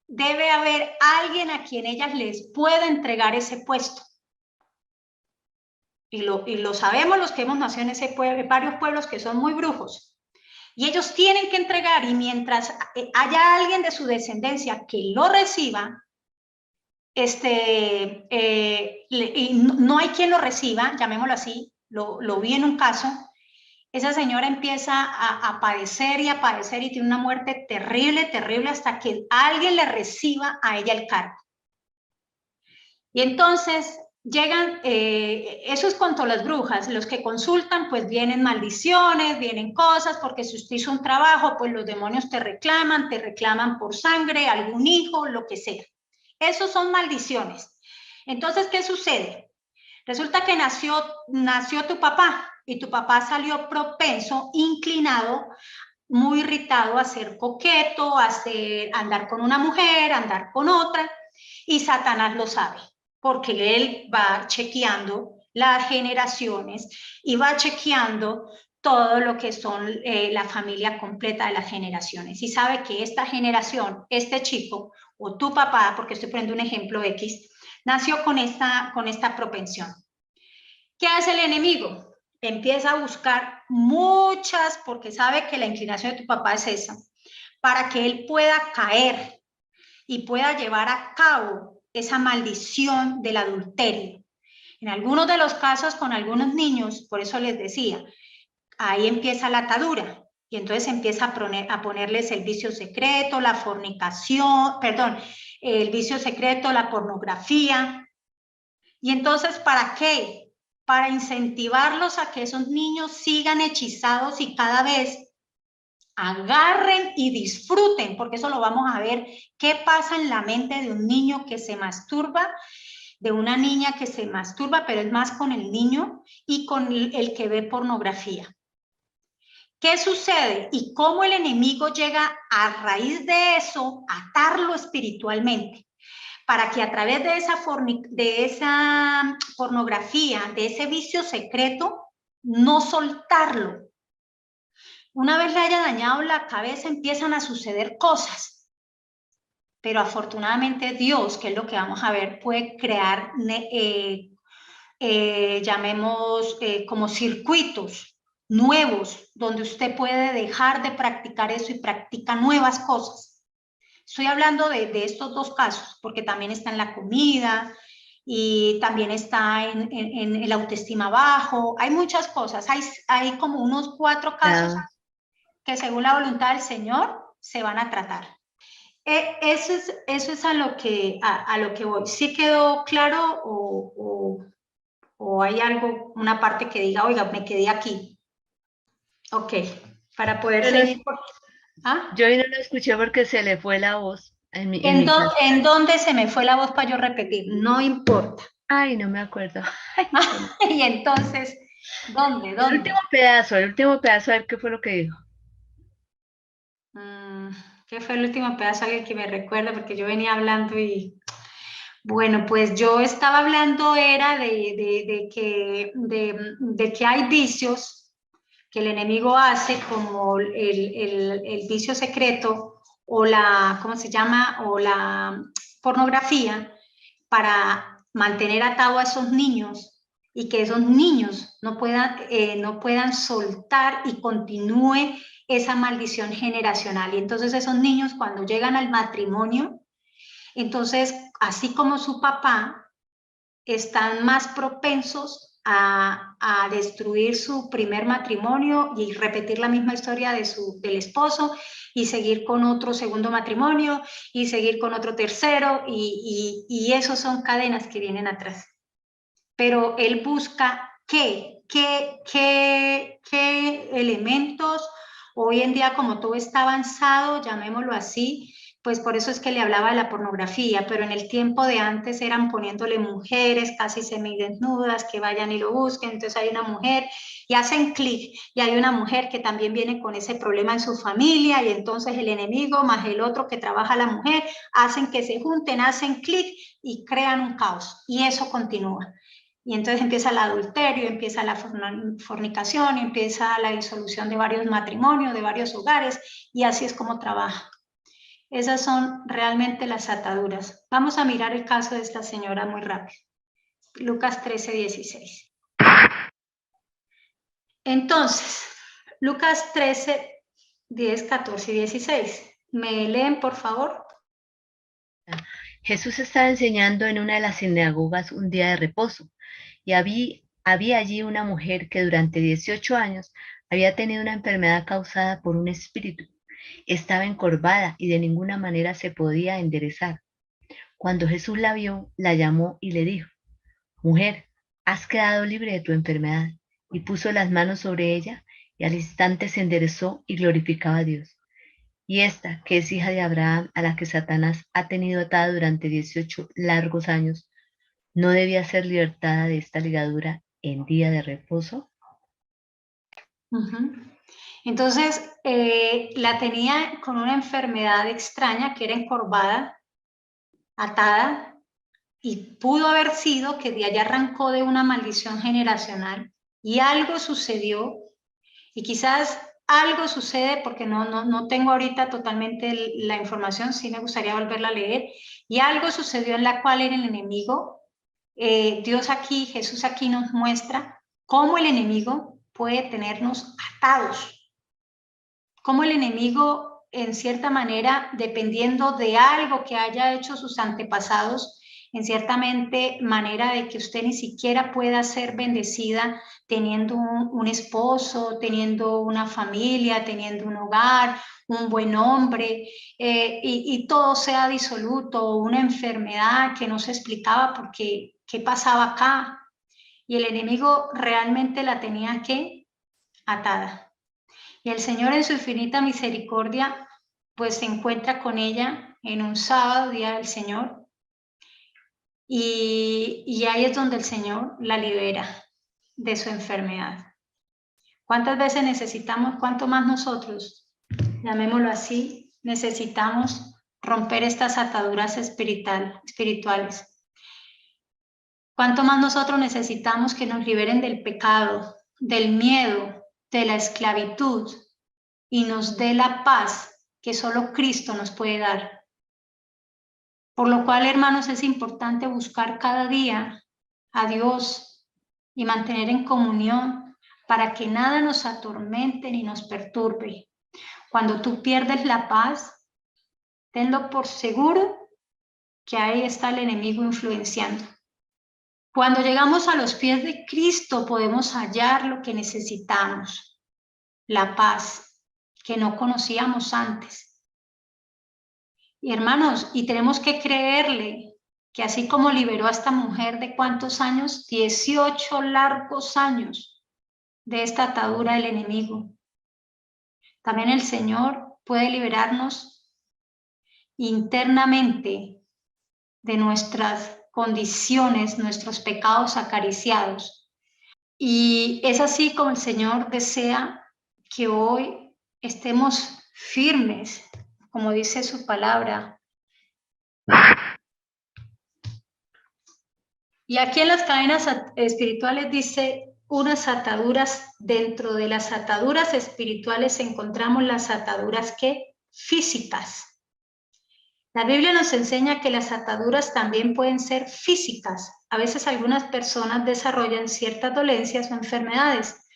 debe haber alguien a quien ellas les pueda entregar ese puesto. Y lo sabemos los que hemos nacido en ese pueblo, varios pueblos que son muy brujos. Y ellos tienen que entregar, y mientras haya alguien de su descendencia que lo reciba, y no hay quien lo reciba, llamémoslo así, lo vi en un caso, esa señora empieza a padecer y a padecer y tiene una muerte terrible, terrible, hasta que alguien le reciba a ella el cargo. Y entonces llegan, eso es cuanto a las brujas, los que consultan, pues vienen maldiciones, vienen cosas, porque si usted hizo un trabajo, pues los demonios te reclaman por sangre, algún hijo, lo que sea. Esos son maldiciones. Entonces, ¿qué sucede? Resulta que nació tu papá, y tu papá salió propenso, inclinado, muy irritado a ser coqueto, a andar con una mujer, andar con otra, y Satanás lo sabe, porque él va chequeando las generaciones y va chequeando todo lo que son la familia completa de las generaciones, y sabe que esta generación, este chico, o tu papá, porque estoy poniendo un ejemplo X, nació con esta propensión. ¿Qué hace el enemigo? Empieza a buscar muchas, porque sabe que la inclinación de tu papá es esa, para que él pueda caer y pueda llevar a cabo esa maldición del adulterio. En algunos de los casos con algunos niños, por eso les decía, ahí empieza la atadura, y entonces empieza a ponerles el vicio secreto, la fornicación, perdón, el vicio secreto, la pornografía. Y entonces, ¿para qué? Para incentivarlos a que esos niños sigan hechizados y cada vez agarren y disfruten, porque eso lo vamos a ver, qué pasa en la mente de un niño que se masturba, de una niña que se masturba, pero es más con el niño y con el que ve pornografía. ¿Qué sucede? Y cómo el enemigo llega a raíz de eso a atarlo espiritualmente, para que a través de esa pornografía, de ese vicio secreto, no soltarlo. Una vez le haya dañado la cabeza, empiezan a suceder cosas. Pero afortunadamente Dios, que es lo que vamos a ver, puede crear, llamemos como circuitos nuevos, donde usted puede dejar de practicar eso y practica nuevas cosas. Estoy hablando de estos dos casos, porque también está en la comida y también está en la autoestima bajo. Hay muchas cosas, hay como unos 4 casos que según la voluntad del Señor se van a tratar. Eso es a lo que voy. ¿Sí quedó claro o hay algo, una parte que diga, oiga, me quedé aquí? Ok, para poder seguir. ¿Ah? Yo no lo escuché porque se le fue la voz. ¿En dónde se me fue la voz para yo repetir? No importa. Ay, no me acuerdo. Ay, y entonces, ¿dónde? El último pedazo, a ver qué fue lo que dijo. ¿Qué fue el último pedazo? Alguien que me recuerda, porque yo venía hablando y... Bueno, pues yo estaba hablando era de que hay vicios que el enemigo hace, como el vicio secreto o la, ¿cómo se llama? O la pornografía, para mantener atado a esos niños y que esos niños no puedan soltar y continúe esa maldición generacional. Y entonces esos niños, cuando llegan al matrimonio, entonces, así como su papá, están más propensos a destruir su primer matrimonio y repetir la misma historia del esposo y seguir con otro segundo matrimonio y seguir con otro tercero y esos son cadenas que vienen atrás. Pero él busca qué elementos. Hoy en día, como todo está avanzado, llamémoslo así, pues por eso es que le hablaba de la pornografía, pero en el tiempo de antes eran poniéndole mujeres casi semidesnudas que vayan y lo busquen, entonces hay una mujer y hacen clic, y hay una mujer que también viene con ese problema en su familia, y entonces el enemigo más el otro que trabaja la mujer, hacen que se junten, hacen clic y crean un caos, y eso continúa. Y entonces empieza el adulterio, empieza la fornicación, empieza la disolución de varios matrimonios, de varios hogares, y así es como trabaja. Esas son realmente las ataduras. Vamos a mirar el caso de esta señora muy rápido. Lucas 13, 16. Entonces, Lucas 13, 10, 14 y 16. ¿Me leen, por favor? Jesús estaba enseñando en una de las sinagogas un día de reposo, y había allí una mujer que durante 18 años había tenido una enfermedad causada por un espíritu. Estaba encorvada y de ninguna manera se podía enderezar. Cuando Jesús la vio, la llamó y le dijo: «Mujer, has quedado libre de tu enfermedad». Y puso las manos sobre ella, y al instante se enderezó y glorificaba a Dios. Y esta, que es hija de Abraham, a la que Satanás ha tenido atada durante 18 largos años, ¿no debía ser libertada de esta ligadura en día de reposo? Entonces, la tenía con una enfermedad extraña que era encorvada, atada, y pudo haber sido que de allá arrancó de una maldición generacional y algo sucedió, y quizás algo sucede porque no tengo ahorita totalmente la información, sí me gustaría volverla a leer, y algo sucedió en la cual era el enemigo. Dios aquí, Jesús aquí nos muestra cómo el enemigo puede tenernos atados, cómo el enemigo, en cierta manera, dependiendo de algo que haya hecho sus antepasados, en cierta manera de que usted ni siquiera pueda ser bendecida teniendo un esposo, teniendo una familia, teniendo un hogar, un buen hombre, y todo sea disoluto, una enfermedad que no se explicaba porque qué pasaba acá, y el enemigo realmente la tenía ¿qué? Atada. Y el Señor en su infinita misericordia pues se encuentra con ella en un sábado, día del Señor, y ahí es donde el Señor la libera de su enfermedad. ¿Cuántas veces necesitamos, cuánto más nosotros, llamémoslo así, necesitamos romper estas ataduras espirituales. ¿Cuánto más nosotros necesitamos que nos liberen del pecado, del miedo, de la esclavitud y nos dé la paz que solo Cristo nos puede dar? Por lo cual, hermanos, es importante buscar cada día a Dios y mantener en comunión para que nada nos atormente ni nos perturbe. Cuando tú pierdes la paz, tenlo por seguro que ahí está el enemigo influenciando. Cuando llegamos a los pies de Cristo podemos hallar lo que necesitamos, la paz que no conocíamos antes. Y hermanos, y tenemos que creerle que así como liberó a esta mujer de ¿cuántos años? 18 largos años de esta atadura del enemigo. También el Señor puede liberarnos internamente de nuestras condiciones, nuestros pecados acariciados. Y es así como el Señor desea que hoy estemos firmes, como dice su palabra. Y aquí en las cadenas espirituales dice unas ataduras. Dentro de las ataduras espirituales encontramos las ataduras ¿qué? Físicas. La Biblia nos enseña que las ataduras también pueden ser físicas. A veces algunas personas desarrollan ciertas dolencias o enfermedades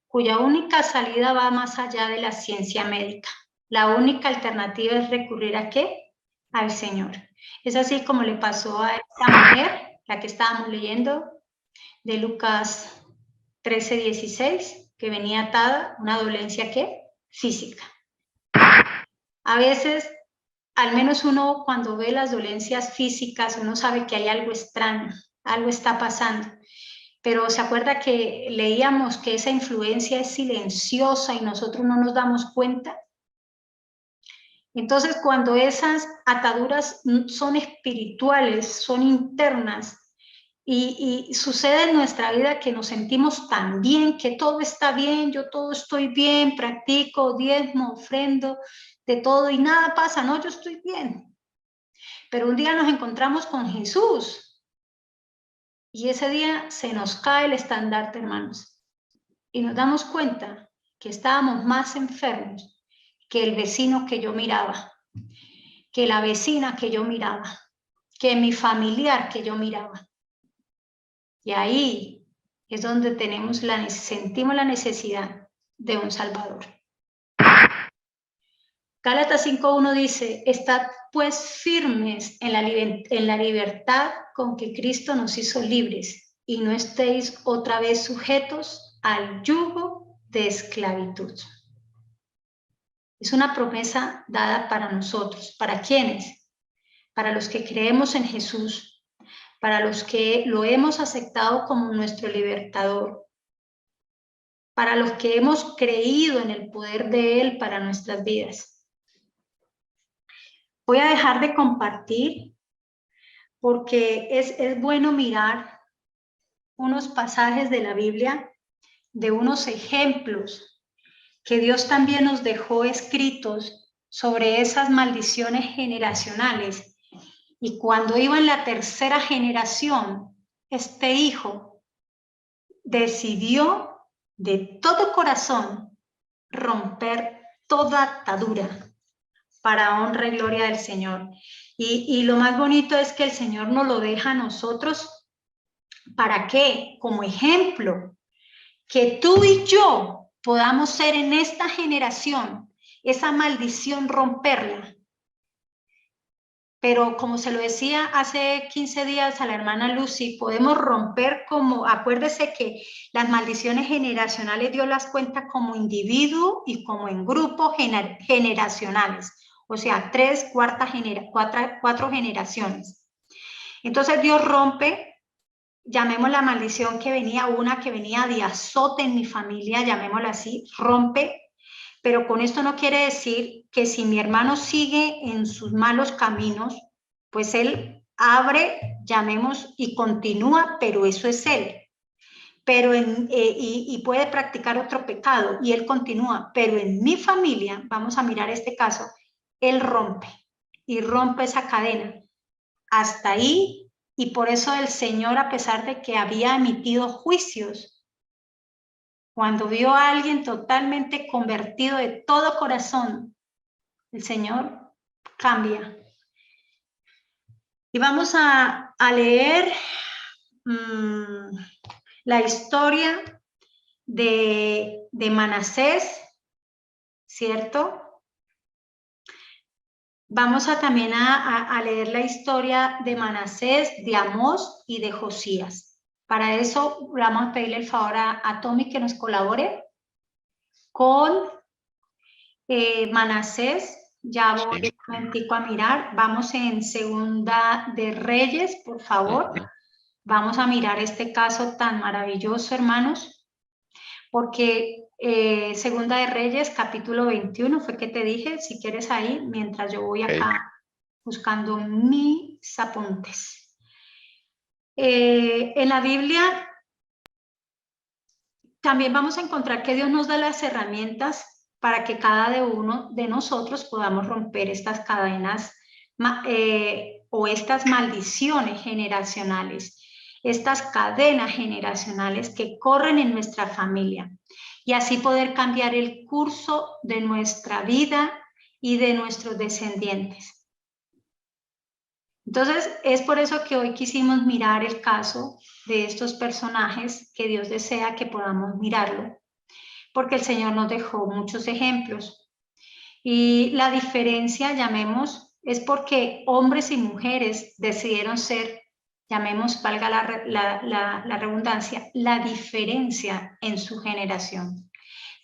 cuya única salida va más allá de la ciencia médica. La única alternativa es recurrir ¿a qué? Al Señor. Es así como le pasó a esta mujer, la que estábamos leyendo, de Lucas 13:16, que venía atada una dolencia ¿qué? Física. A veces, al menos uno cuando ve las dolencias físicas, uno sabe que hay algo extraño, algo está pasando. Pero se acuerda que leíamos que esa influencia es silenciosa y nosotros no nos damos cuenta. Entonces, cuando esas ataduras son espirituales, son internas, y sucede en nuestra vida que nos sentimos tan bien, que todo está bien, yo todo estoy bien, practico, diezmo, ofrendo, de todo y nada pasa, no, yo estoy bien. Pero un día nos encontramos con Jesús y ese día se nos cae el estandarte, hermanos, y nos damos cuenta que estábamos más enfermos que el vecino que yo miraba, que la vecina que yo miraba, que mi familiar que yo miraba. Y ahí es donde sentimos la necesidad de un Salvador. Gálatas 5:1 dice, estad pues firmes en la libertad con que Cristo nos hizo libres y no estéis otra vez sujetos al yugo de esclavitud. Es una promesa dada para nosotros. ¿Para quiénes? Para los que creemos en Jesús, para los que lo hemos aceptado como nuestro libertador, para los que hemos creído en el poder de Él para nuestras vidas. Voy a dejar de compartir porque es bueno mirar unos pasajes de la Biblia, de unos ejemplos que Dios también nos dejó escritos sobre esas maldiciones generacionales. Y cuando iba en la tercera generación, este hijo decidió de todo corazón romper toda atadura para honra y gloria del Señor. Y lo más bonito es que el Señor nos lo deja a nosotros. ¿Para qué? Como ejemplo, que tú y yo podamos ser en esta generación, esa maldición romperla. Pero como se lo decía hace 15 días a la hermana Lucy, podemos romper como, acuérdese que las maldiciones generacionales Dios las cuenta como individuo y como en grupos generacionales, o sea, 4 generaciones. Entonces Dios rompe, llamemos la maldición que venía, una que venía de azote en mi familia, llamémosla así, rompe. Pero con esto no quiere decir que si mi hermano sigue en sus malos caminos, pues él abre, llamemos, y continúa, pero eso es él. Pero y puede practicar otro pecado y él continúa. Pero en mi familia, vamos a mirar este caso, él rompe. y rompe esa cadena. Hasta ahí, y por eso el Señor, a pesar de que había emitido juicios, cuando vio a alguien totalmente convertido de todo corazón, el Señor cambia. Y vamos a leer la historia de Manasés, ¿cierto? Vamos también a leer la historia de Manasés, de Amós y de Josías. Para eso vamos a pedirle el favor a Tommy que nos colabore con Manasés. Ya voy un momentico a mirar. Vamos en Segunda de Reyes, por favor. Vamos a mirar este caso tan maravilloso, hermanos, porque Segunda de Reyes, capítulo 21, fue que te dije, si quieres ahí, mientras yo voy acá buscando mis apuntes. En la Biblia también vamos a encontrar que Dios nos da las herramientas para que cada uno de nosotros podamos romper estas cadenas o estas maldiciones generacionales, estas cadenas generacionales que corren en nuestra familia, y así poder cambiar el curso de nuestra vida y de nuestros descendientes. Entonces, es por eso que hoy quisimos mirar el caso de estos personajes, que Dios desea que podamos mirarlo, porque el Señor nos dejó muchos ejemplos. Y la diferencia, llamemos, es porque hombres y mujeres decidieron ser, llamemos, valga la redundancia, la diferencia en su generación.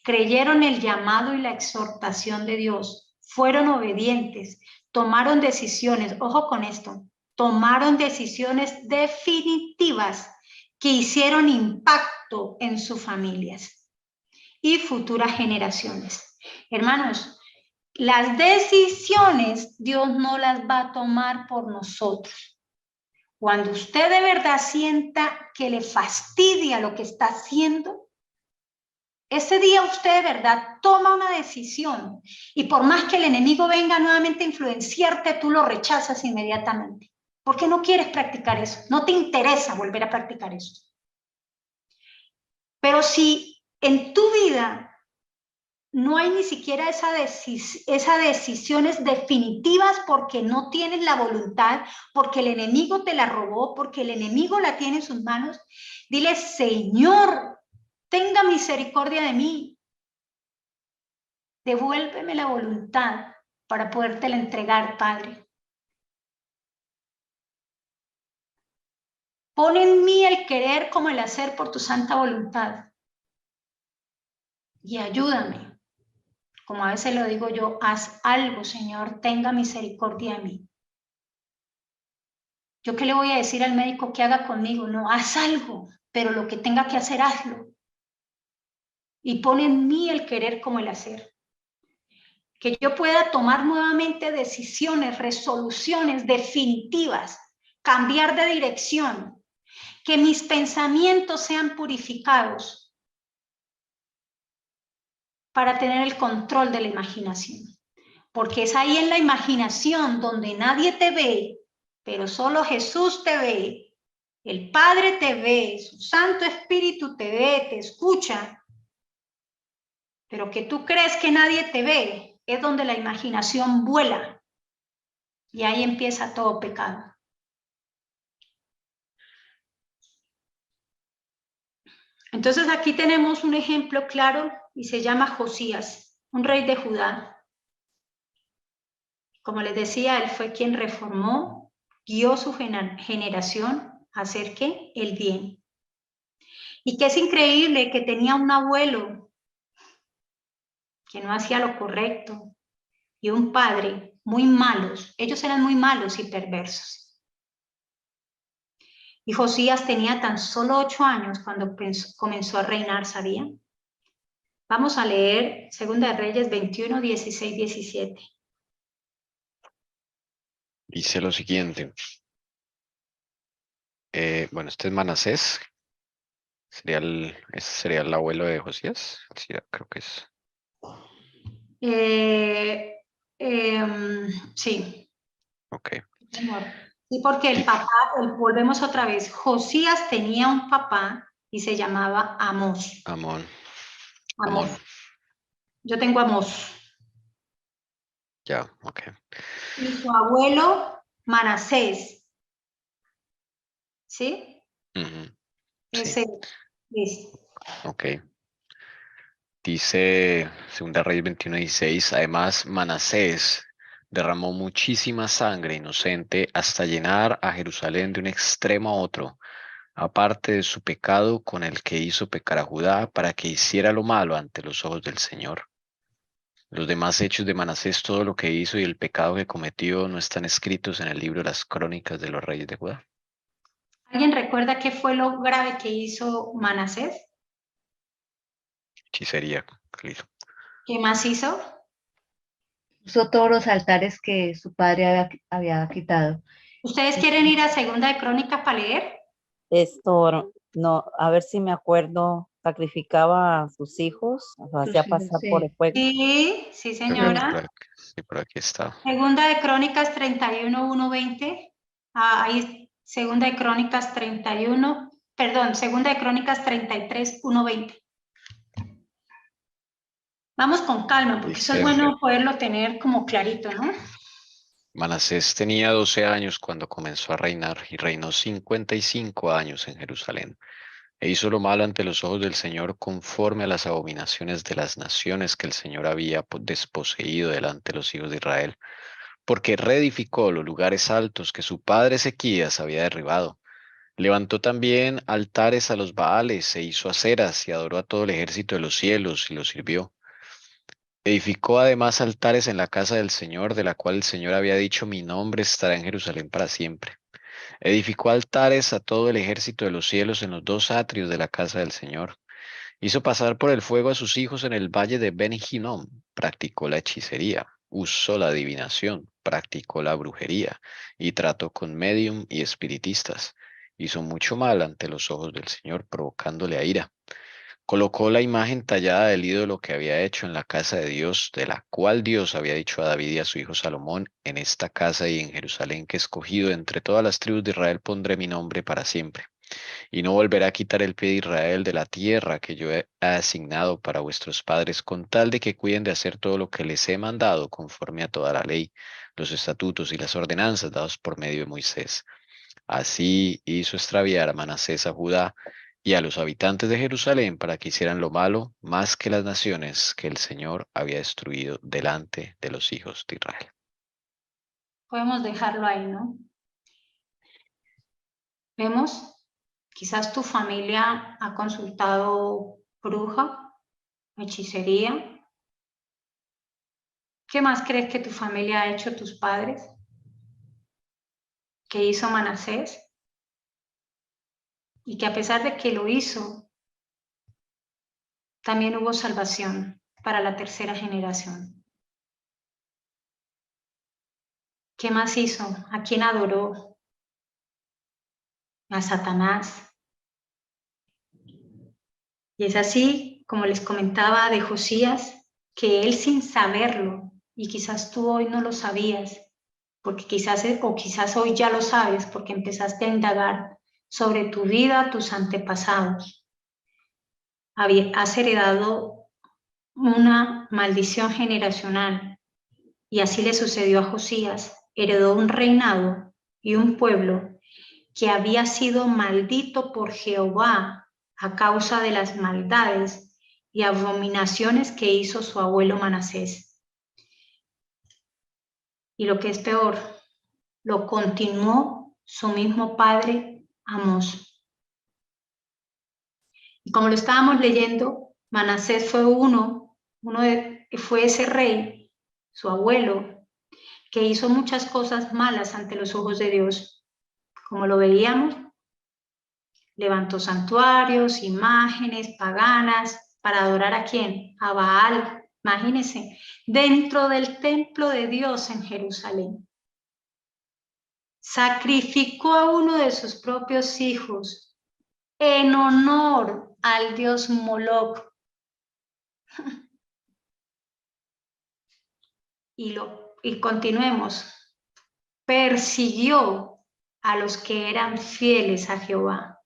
Creyeron el llamado y la exhortación de Dios, fueron obedientes, tomaron decisiones, ojo con esto, tomaron decisiones definitivas que hicieron impacto en sus familias y futuras generaciones. Hermanos, las decisiones Dios no las va a tomar por nosotros. Cuando usted de verdad sienta que le fastidia lo que está haciendo, ese día usted de verdad toma una decisión, y por más que el enemigo venga nuevamente a influenciarte, tú lo rechazas inmediatamente, porque no quieres practicar eso, no te interesa volver a practicar eso. Pero si en tu vida no hay ni siquiera esas decisiones definitivas, porque no tienes la voluntad, porque el enemigo te la robó, porque el enemigo la tiene en sus manos, dile: Señor, tenga misericordia de mí. Devuélveme la voluntad para podértela entregar, Padre. Pon en mí el querer como el hacer por tu santa voluntad. Y ayúdame. Como a veces lo digo yo, haz algo, Señor, tenga misericordia de mí. ¿Yo qué le voy a decir al médico que haga conmigo? No, haz algo, pero lo que tenga que hacer, hazlo. Y pon en mí el querer como el hacer. Que yo pueda tomar nuevamente decisiones, resoluciones definitivas, cambiar de dirección, que mis pensamientos sean purificados para tener el control de la imaginación. Porque es ahí en la imaginación donde nadie te ve, pero solo Jesús te ve, el Padre te ve, su Santo Espíritu te ve, te escucha, pero que tú crees que nadie te ve, es donde la imaginación vuela, y ahí empieza todo pecado. Entonces aquí tenemos un ejemplo claro y se llama Josías, un rey de Judá. Como les decía, él fue quien reformó, guió su generación a hacer ¿qué? El bien. Y que es increíble que tenía un abuelo que no hacía lo correcto y un padre muy malos. Ellos eran muy malos y perversos. Y Josías tenía tan solo 8 años cuando comenzó a reinar, ¿sabían? Vamos a leer 2 de Reyes 21, 16, 17. Dice lo siguiente. Bueno, este es Manasés. Ese sería el abuelo de Josías. Sí, creo que es. Sí. Ok. Señor. Sí, porque el papá, volvemos otra vez, Josías tenía un papá y se llamaba Amós. Amón. Amós. Yo tengo Amós. Ya, ok. Y su abuelo, Manasés. ¿Sí? Ujú, sí, Ese. Listo. ok. Dice Segunda Reyes 21:16, además Manasés derramó muchísima sangre inocente hasta llenar a Jerusalén de un extremo a otro, aparte de su pecado con el que hizo pecar a Judá para que hiciera lo malo ante los ojos del Señor. Los demás hechos de Manasés, todo lo que hizo y el pecado que cometió no están escritos en el libro de las crónicas de los reyes de Judá. ¿Alguien recuerda qué fue lo grave que hizo Manasés? Hechicería, Lilo. ¿Qué más hizo? Puso todos los altares que su padre había quitado. ¿Ustedes quieren ir a Segunda de Crónicas para leer? Esto, no, a ver si me acuerdo, sacrificaba a sus hijos, lo hacía pasar por el fuego. Sí, sí, Creo que señora. sí, por aquí está. Segunda de Crónicas 31:1-20. Ahí, Segunda de Crónicas 31, perdón, Segunda de Crónicas 33:1-20. Vamos con calma, porque eso es Dice, bueno poderlo tener como clarito, ¿no? Manasés tenía 12 años cuando comenzó a reinar y reinó 55 años en Jerusalén. E hizo lo malo ante los ojos del Señor conforme a las abominaciones de las naciones que el Señor había desposeído delante de los hijos de Israel, porque reedificó los lugares altos que su padre Ezequías había derribado. Levantó también altares a los Baales, e hizo aceras y adoró a todo el ejército de los cielos y los sirvió. Edificó además altares en la casa del Señor, de la cual el Señor había dicho, mi nombre estará en Jerusalén para siempre. Edificó altares a todo el ejército de los cielos en los dos atrios de la casa del Señor. Hizo pasar por el fuego a sus hijos en el valle de Ben Hinnom. Practicó la hechicería, usó la adivinación, practicó la brujería y trató con medium y espiritistas. Hizo mucho mal ante los ojos del Señor, provocándole a ira. Colocó la imagen tallada del ídolo que había hecho en la casa de Dios, de la cual Dios había dicho a David y a su hijo Salomón, en esta casa y en Jerusalén que he escogido entre todas las tribus de Israel pondré mi nombre para siempre. Y no volverá a quitar el pie de Israel de la tierra que yo he asignado para vuestros padres, con tal de que cuiden de hacer todo lo que les he mandado conforme a toda la ley, los estatutos y las ordenanzas dados por medio de Moisés. Así hizo extraviar a Manasés a Judá y a los habitantes de Jerusalén para que hicieran lo malo más que las naciones que el Señor había destruido delante de los hijos de Israel. Podemos dejarlo ahí, ¿no? Vemos, quizás tu familia ha consultado bruja, hechicería. ¿Qué más crees que tu familia ha hecho tus padres? ¿Qué hizo Manasés? Y que a pesar de que lo hizo, también hubo salvación para la tercera generación. ¿Qué más hizo? ¿A quién adoró? A Satanás. Y es así, como les comentaba de Josías, que él sin saberlo, y quizás tú hoy no lo sabías, porque quizás hoy ya lo sabes, porque empezaste a indagar sobre tu vida, tus antepasados. Has heredado una maldición generacional, y así le sucedió a Josías. Heredó un reinado y un pueblo que había sido maldito por Jehová a causa de las maldades y abominaciones que hizo su abuelo Manasés. Y lo que es peor, lo continuó su mismo padre Amós. Y como lo estábamos leyendo, Manasés fue fue ese rey, su abuelo, que hizo muchas cosas malas ante los ojos de Dios. Como lo veíamos, levantó santuarios, imágenes paganas, para adorar ¿a quién? A Baal. Imagínense, dentro del templo de Dios en Jerusalén. Sacrificó a uno de sus propios hijos en honor al dios Moloch. Y continuemos. persiguió a los que eran fieles a Jehová.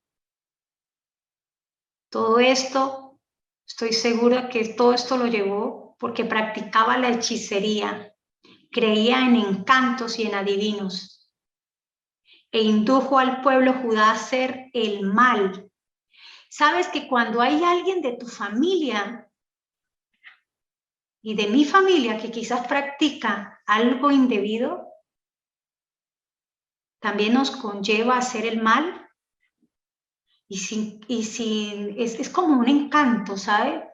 Todo esto, estoy segura que todo esto lo llevó porque practicaba la hechicería, creía en encantos y en adivinos, e indujo al pueblo Judá a hacer el mal. Sabes que cuando hay alguien de tu familia y de mi familia que quizás practica algo indebido, también nos conlleva a hacer el mal. Es como un encanto, ¿sabe?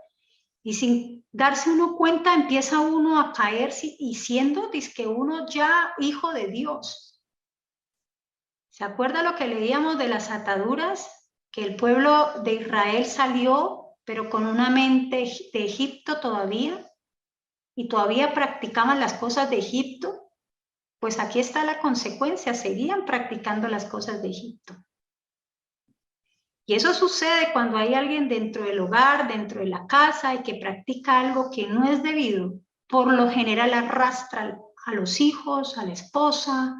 Y sin darse uno cuenta, empieza uno a caer y siendo que uno ya hijo de Dios. ¿Se acuerda lo que leíamos de las ataduras? Que el pueblo de Israel salió, pero con una mente de Egipto todavía, y todavía practicaban las cosas de Egipto. Pues aquí está la consecuencia, seguían practicando las cosas de Egipto. Y eso sucede cuando hay alguien dentro del hogar, dentro de la casa, y que practica algo que no es debido. Por lo general arrastra a los hijos, a la esposa,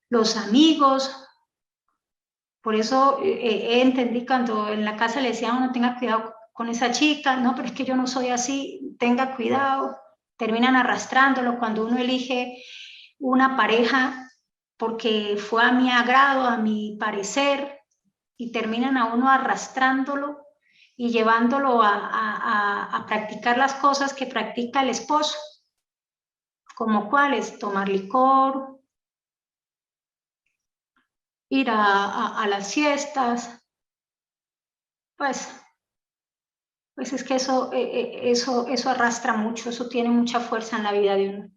los amigos. Por eso entendí cuando en la casa le decían, no tenga cuidado con esa chica, no, pero es que yo no soy así, tenga cuidado. Terminan arrastrándolo cuando uno elige una pareja porque fue a mi agrado, a mi parecer, y terminan a uno arrastrándolo y llevándolo a practicar las cosas que practica el esposo, como cuáles, tomar licor, ir a las fiestas, pues es que eso arrastra mucho, eso tiene mucha fuerza en la vida de uno.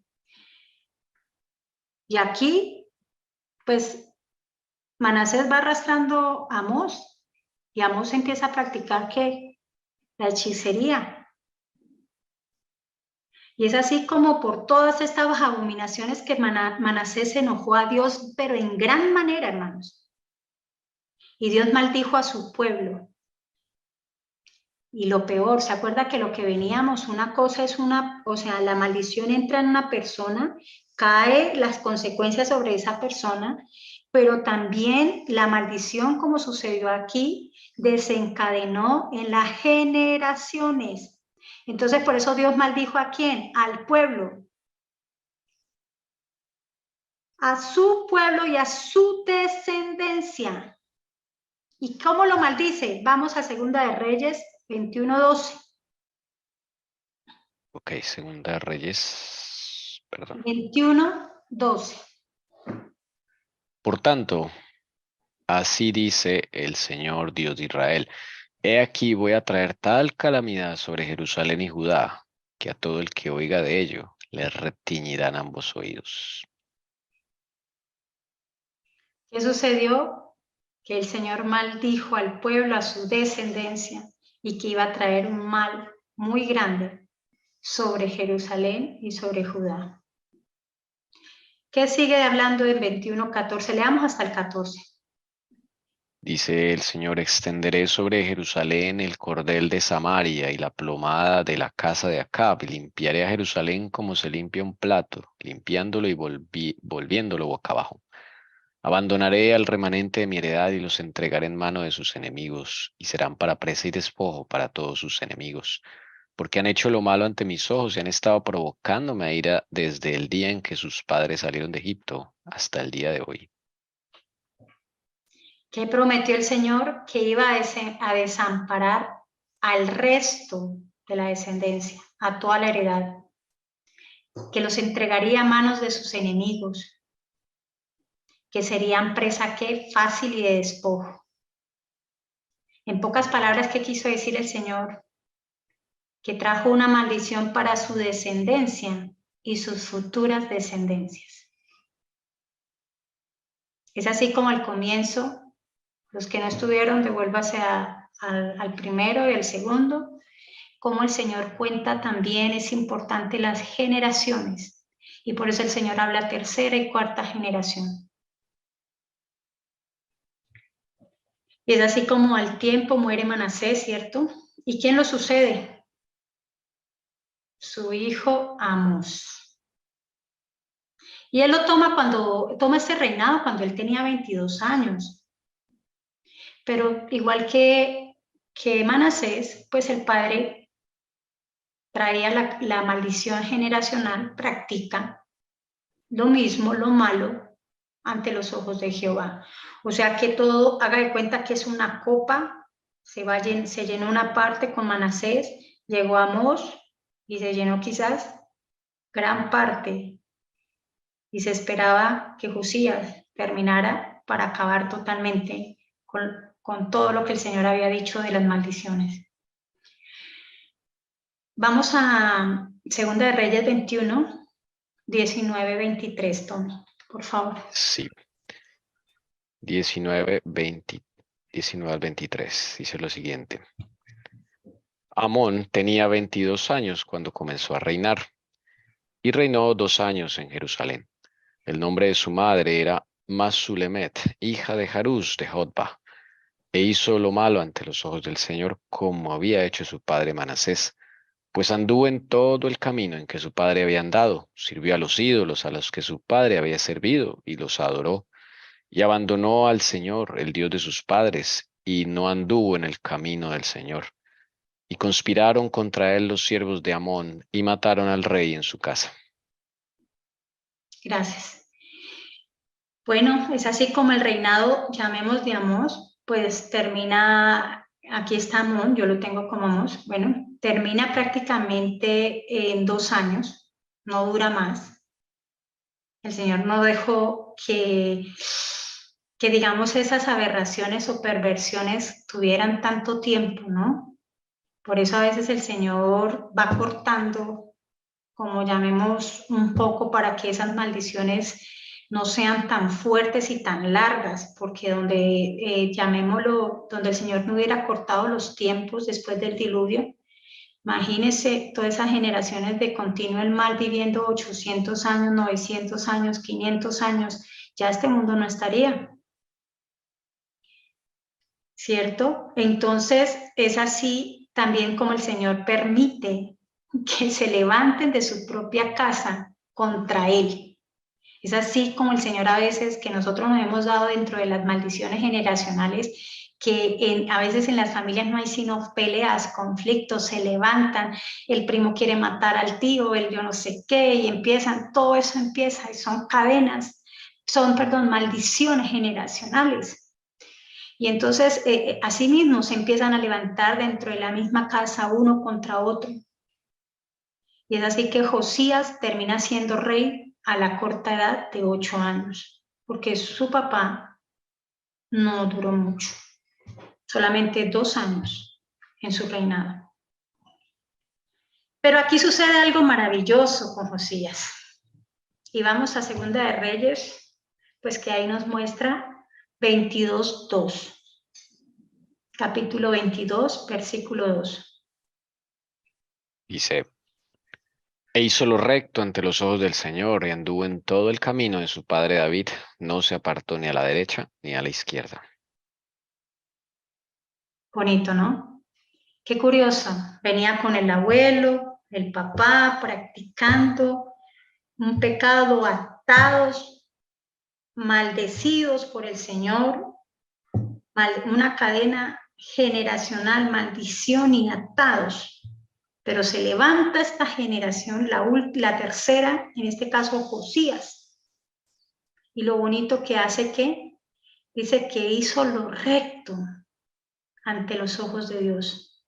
Y aquí, pues, Manasés va arrastrando a Amós, y Amós empieza a practicar ¿qué? La hechicería. Y es así como por todas estas abominaciones que Manasés se enojó a Dios, pero en gran manera, hermanos. Y Dios maldijo a su pueblo. Y lo peor, ¿se acuerda que lo que veníamos, una cosa es o sea, la maldición entra en una persona, cae las consecuencias sobre esa persona, pero también la maldición, como sucedió aquí, desencadenó en las generaciones. Entonces, por eso Dios maldijo ¿a quién? Al pueblo. A su pueblo y a su descendencia. ¿Y cómo lo maldice? Vamos a Segunda de Reyes 21:12. Ok, Segunda de Reyes, perdón. 21:12. Por tanto, así dice el Señor Dios de Israel. He aquí voy a traer tal calamidad sobre Jerusalén y Judá, que a todo el que oiga de ello le retiñirán ambos oídos. ¿Qué sucedió? Que el Señor maldijo al pueblo, a su descendencia, y que iba a traer un mal muy grande sobre Jerusalén y sobre Judá. ¿Qué sigue hablando en 21:14? Leamos hasta el 14. Dice el Señor, extenderé sobre Jerusalén el cordel de Samaria y la plomada de la casa de Acab, y limpiaré a Jerusalén como se limpia un plato, limpiándolo y volviéndolo boca abajo. Abandonaré al remanente de mi heredad y los entregaré en mano de sus enemigos, y serán para presa y despojo para todos sus enemigos, porque han hecho lo malo ante mis ojos y han estado provocándome a ira desde el día en que sus padres salieron de Egipto hasta el día de hoy. ¿Qué prometió el Señor? Que iba a desamparar al resto de la descendencia, a toda la heredad, que los entregaría a manos de sus enemigos, que serían presa ¿qué? Fácil y de despojo. En pocas palabras, ¿qué quiso decir el Señor? Que trajo una maldición para su descendencia y sus futuras descendencias. Es así como al comienzo, los que no estuvieron, devuélvase al primero y al segundo, como el Señor cuenta también, es importante las generaciones, y por eso el Señor habla tercera y cuarta generación. Y es así como al tiempo muere Manasés, ¿cierto? ¿Y quién lo sucede? Su hijo Amós. Y él toma ese reinado cuando él tenía 22 años. Pero igual que Manasés, pues el padre traía la maldición generacional, practica lo mismo, lo malo, ante los ojos de Jehová. O sea que todo, haga de cuenta que es una copa, se llenó una parte con Manasés, llegó a Amós y se llenó quizás gran parte. Y se esperaba que Josías terminara para acabar totalmente con todo lo que el Señor había dicho de las maldiciones. Vamos a 2 de Reyes 21, 19, 23, Tony, por favor. Sí. 19 al 23, dice lo siguiente. Amón tenía 22 años cuando comenzó a reinar y reinó 2 años en Jerusalén. El nombre de su madre era Masulemet, hija de Jarús de Jotba, e hizo lo malo ante los ojos del Señor como había hecho su padre Manasés, pues anduvo en todo el camino en que su padre había andado, sirvió a los ídolos a los que su padre había servido y los adoró, y abandonó al Señor, el Dios de sus padres, y no anduvo en el camino del Señor. Y conspiraron contra él los siervos de Amón y mataron al rey en su casa. Gracias. Bueno, es así como el reinado, llamemos de Amós, pues termina, aquí está Amón, yo lo tengo como Amós, bueno, termina prácticamente en 2 años, no dura más. El Señor no dejó que digamos esas aberraciones o perversiones tuvieran tanto tiempo, ¿no? Por eso a veces el Señor va cortando, como llamemos un poco, para que esas maldiciones no sean tan fuertes y tan largas, porque llamémoslo, donde el Señor no hubiera cortado los tiempos después del diluvio, imagínense todas esas generaciones de continuo el mal viviendo 800 años, 900 años, 500 años, ya este mundo no estaría, ¿cierto? Entonces es así también como el Señor permite que se levanten de su propia casa contra Él. Es así como el Señor a veces, que nosotros nos hemos dado dentro de las maldiciones generacionales, que a veces en las familias no hay sino peleas, conflictos, se levantan, el primo quiere matar al tío, el yo no sé qué, y todo eso empieza, y son cadenas, maldiciones generacionales. Y entonces, así mismo se empiezan a levantar dentro de la misma casa uno contra otro. Y es así que Josías termina siendo rey a la corta edad de 8 años, porque su papá no duró mucho, solamente 2 años en su reinado. Pero aquí sucede algo maravilloso con Josías. Y vamos a 2 de Reyes, pues que ahí nos muestra 22:2. Capítulo 22, versículo 2. Dice, e hizo lo recto ante los ojos del Señor y anduvo en todo el camino de su padre David, no se apartó ni a la derecha ni a la izquierda. Bonito, ¿no? Qué curioso. Venía con el abuelo, el papá, practicando un pecado, atados, maldecidos por el Señor, una cadena generacional, maldición y atados. Pero se levanta esta generación, la tercera, en este caso Josías. Y lo bonito que hace que, dice que hizo lo recto ante los ojos de Dios,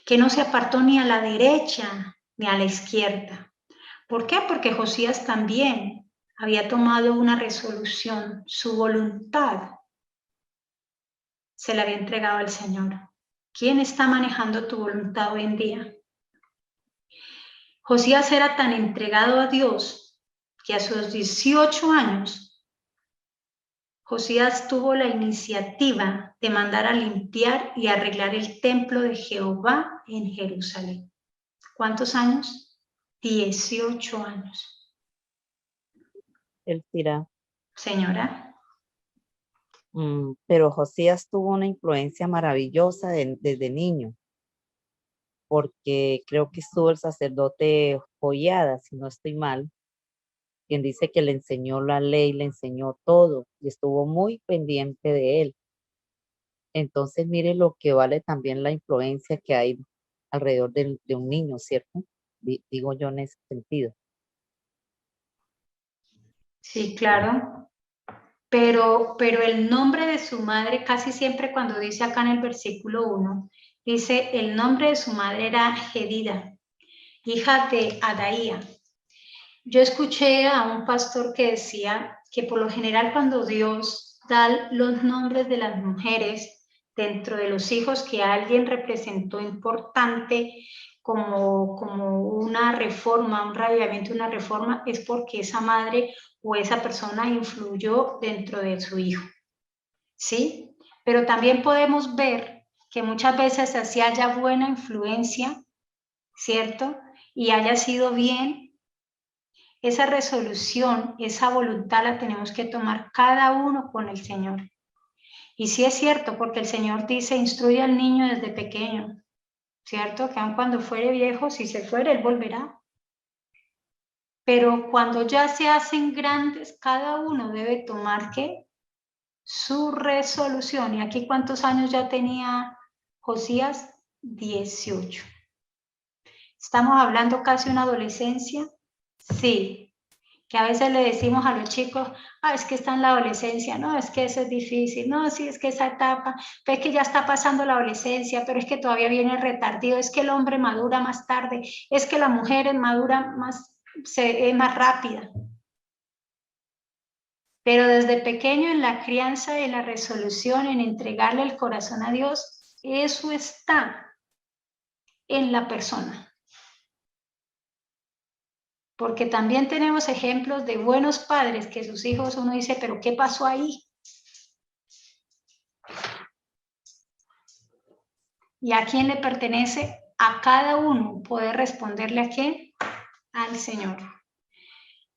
que no se apartó ni a la derecha ni a la izquierda. ¿Por qué? Porque Josías también había tomado una resolución, su voluntad se la había entregado al Señor. ¿Quién está manejando tu voluntad hoy en día? Josías era tan entregado a Dios que a sus 18 años, Josías tuvo la iniciativa de mandar a limpiar y arreglar el templo de Jehová en Jerusalén. ¿Cuántos años? 18 años. Él dirá. Señora. Pero Josías tuvo una influencia maravillosa desde niño, porque creo que estuvo el sacerdote Joiada, si no estoy mal, quien dice que le enseñó la ley, le enseñó todo y estuvo muy pendiente de él. Entonces, mire lo que vale también la influencia que hay alrededor de un niño, ¿cierto? Digo yo en ese sentido. Sí, claro. Pero el nombre de su madre, casi siempre cuando dice acá en el versículo 1, dice el nombre de su madre era Jedida, hija de Adaía. Yo escuché a un pastor que decía que por lo general cuando Dios da los nombres de las mujeres dentro de los hijos que alguien representó importante como una reforma, un radicalmente una reforma, es porque esa madre o esa persona influyó dentro de su hijo, ¿sí? Pero también podemos ver que muchas veces así haya buena influencia, ¿cierto? Y haya sido bien, esa resolución, esa voluntad la tenemos que tomar cada uno con el Señor. Y sí es cierto, porque el Señor dice, instruye al niño desde pequeño, ¿cierto? Que aun cuando fuere viejo, si se fuere, él volverá. Pero cuando ya se hacen grandes, cada uno debe tomar, ¿qué? Su resolución. ¿Y aquí cuántos años ya tenía Josías? 18. ¿Estamos hablando casi una adolescencia? Sí. Que a veces le decimos a los chicos, es que está en la adolescencia, no, es que eso es difícil, no, sí, es que esa etapa, es que ya está pasando la adolescencia, pero es que todavía viene retardido, es que el hombre madura más tarde, es que la mujer madura más, es más rápida. Pero desde pequeño en la crianza y la resolución, en entregarle el corazón a Dios, eso está en la persona. Porque también tenemos ejemplos de buenos padres que sus hijos, uno dice, pero ¿qué pasó ahí? ¿Y a quién le pertenece? A cada uno poder responderle a quién, al Señor.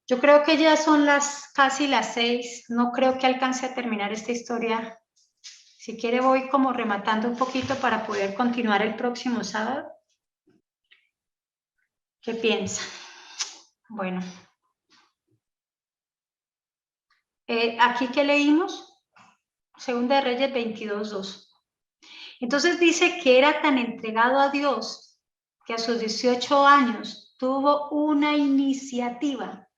Yo creo que ya son casi las 6, no creo que alcance a terminar esta historia. Si quiere voy como rematando un poquito para poder continuar el próximo sábado. ¿Qué piensa? Bueno. Aquí que leímos, Segunda de Reyes 22:2. Entonces dice que era tan entregado a Dios que a sus 18 años tuvo una iniciativa.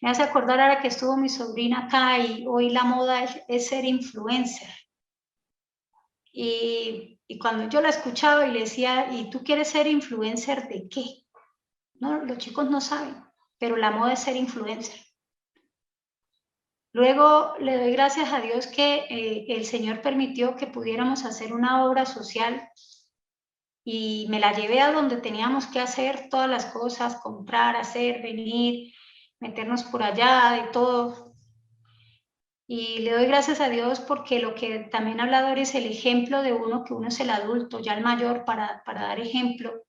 Me hace acordar ahora que estuvo mi sobrina acá y hoy la moda es ser influencer. Y cuando yo la escuchaba y le decía, ¿y tú quieres ser influencer de qué? No, los chicos no saben, pero la moda es ser influencer. Luego le doy gracias a Dios que el Señor permitió que pudiéramos hacer una obra social y me la llevé a donde teníamos que hacer todas las cosas, comprar, hacer, venir, meternos por allá, de todo. Y le doy gracias a Dios porque lo que también ha hablado es el ejemplo de uno, que uno es el adulto, ya el mayor, para dar ejemplo.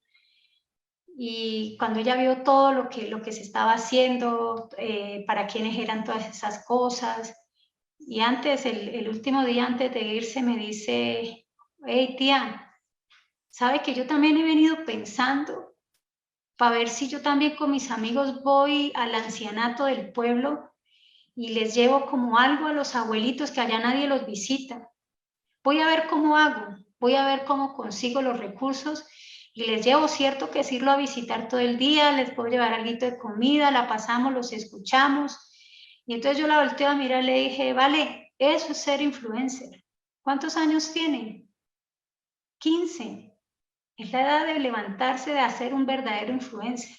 Y cuando ella vio todo lo que se estaba haciendo, para quiénes eran todas esas cosas, y antes, el último día antes de irse, me dice, hey tía, ¿sabe que yo también he venido pensando para ver si yo también con mis amigos voy al ancianato del pueblo y les llevo como algo a los abuelitos que allá nadie los visita? Voy a ver cómo hago, voy a ver cómo consigo los recursos y les llevo, cierto que es irlo a visitar todo el día, les puedo llevar algo de comida, la pasamos, los escuchamos. Y entonces yo la volteo a mirar y le dije, vale, eso es ser influencer. ¿Cuántos años tiene? 15. Es la edad de levantarse, de hacer un verdadero influencer.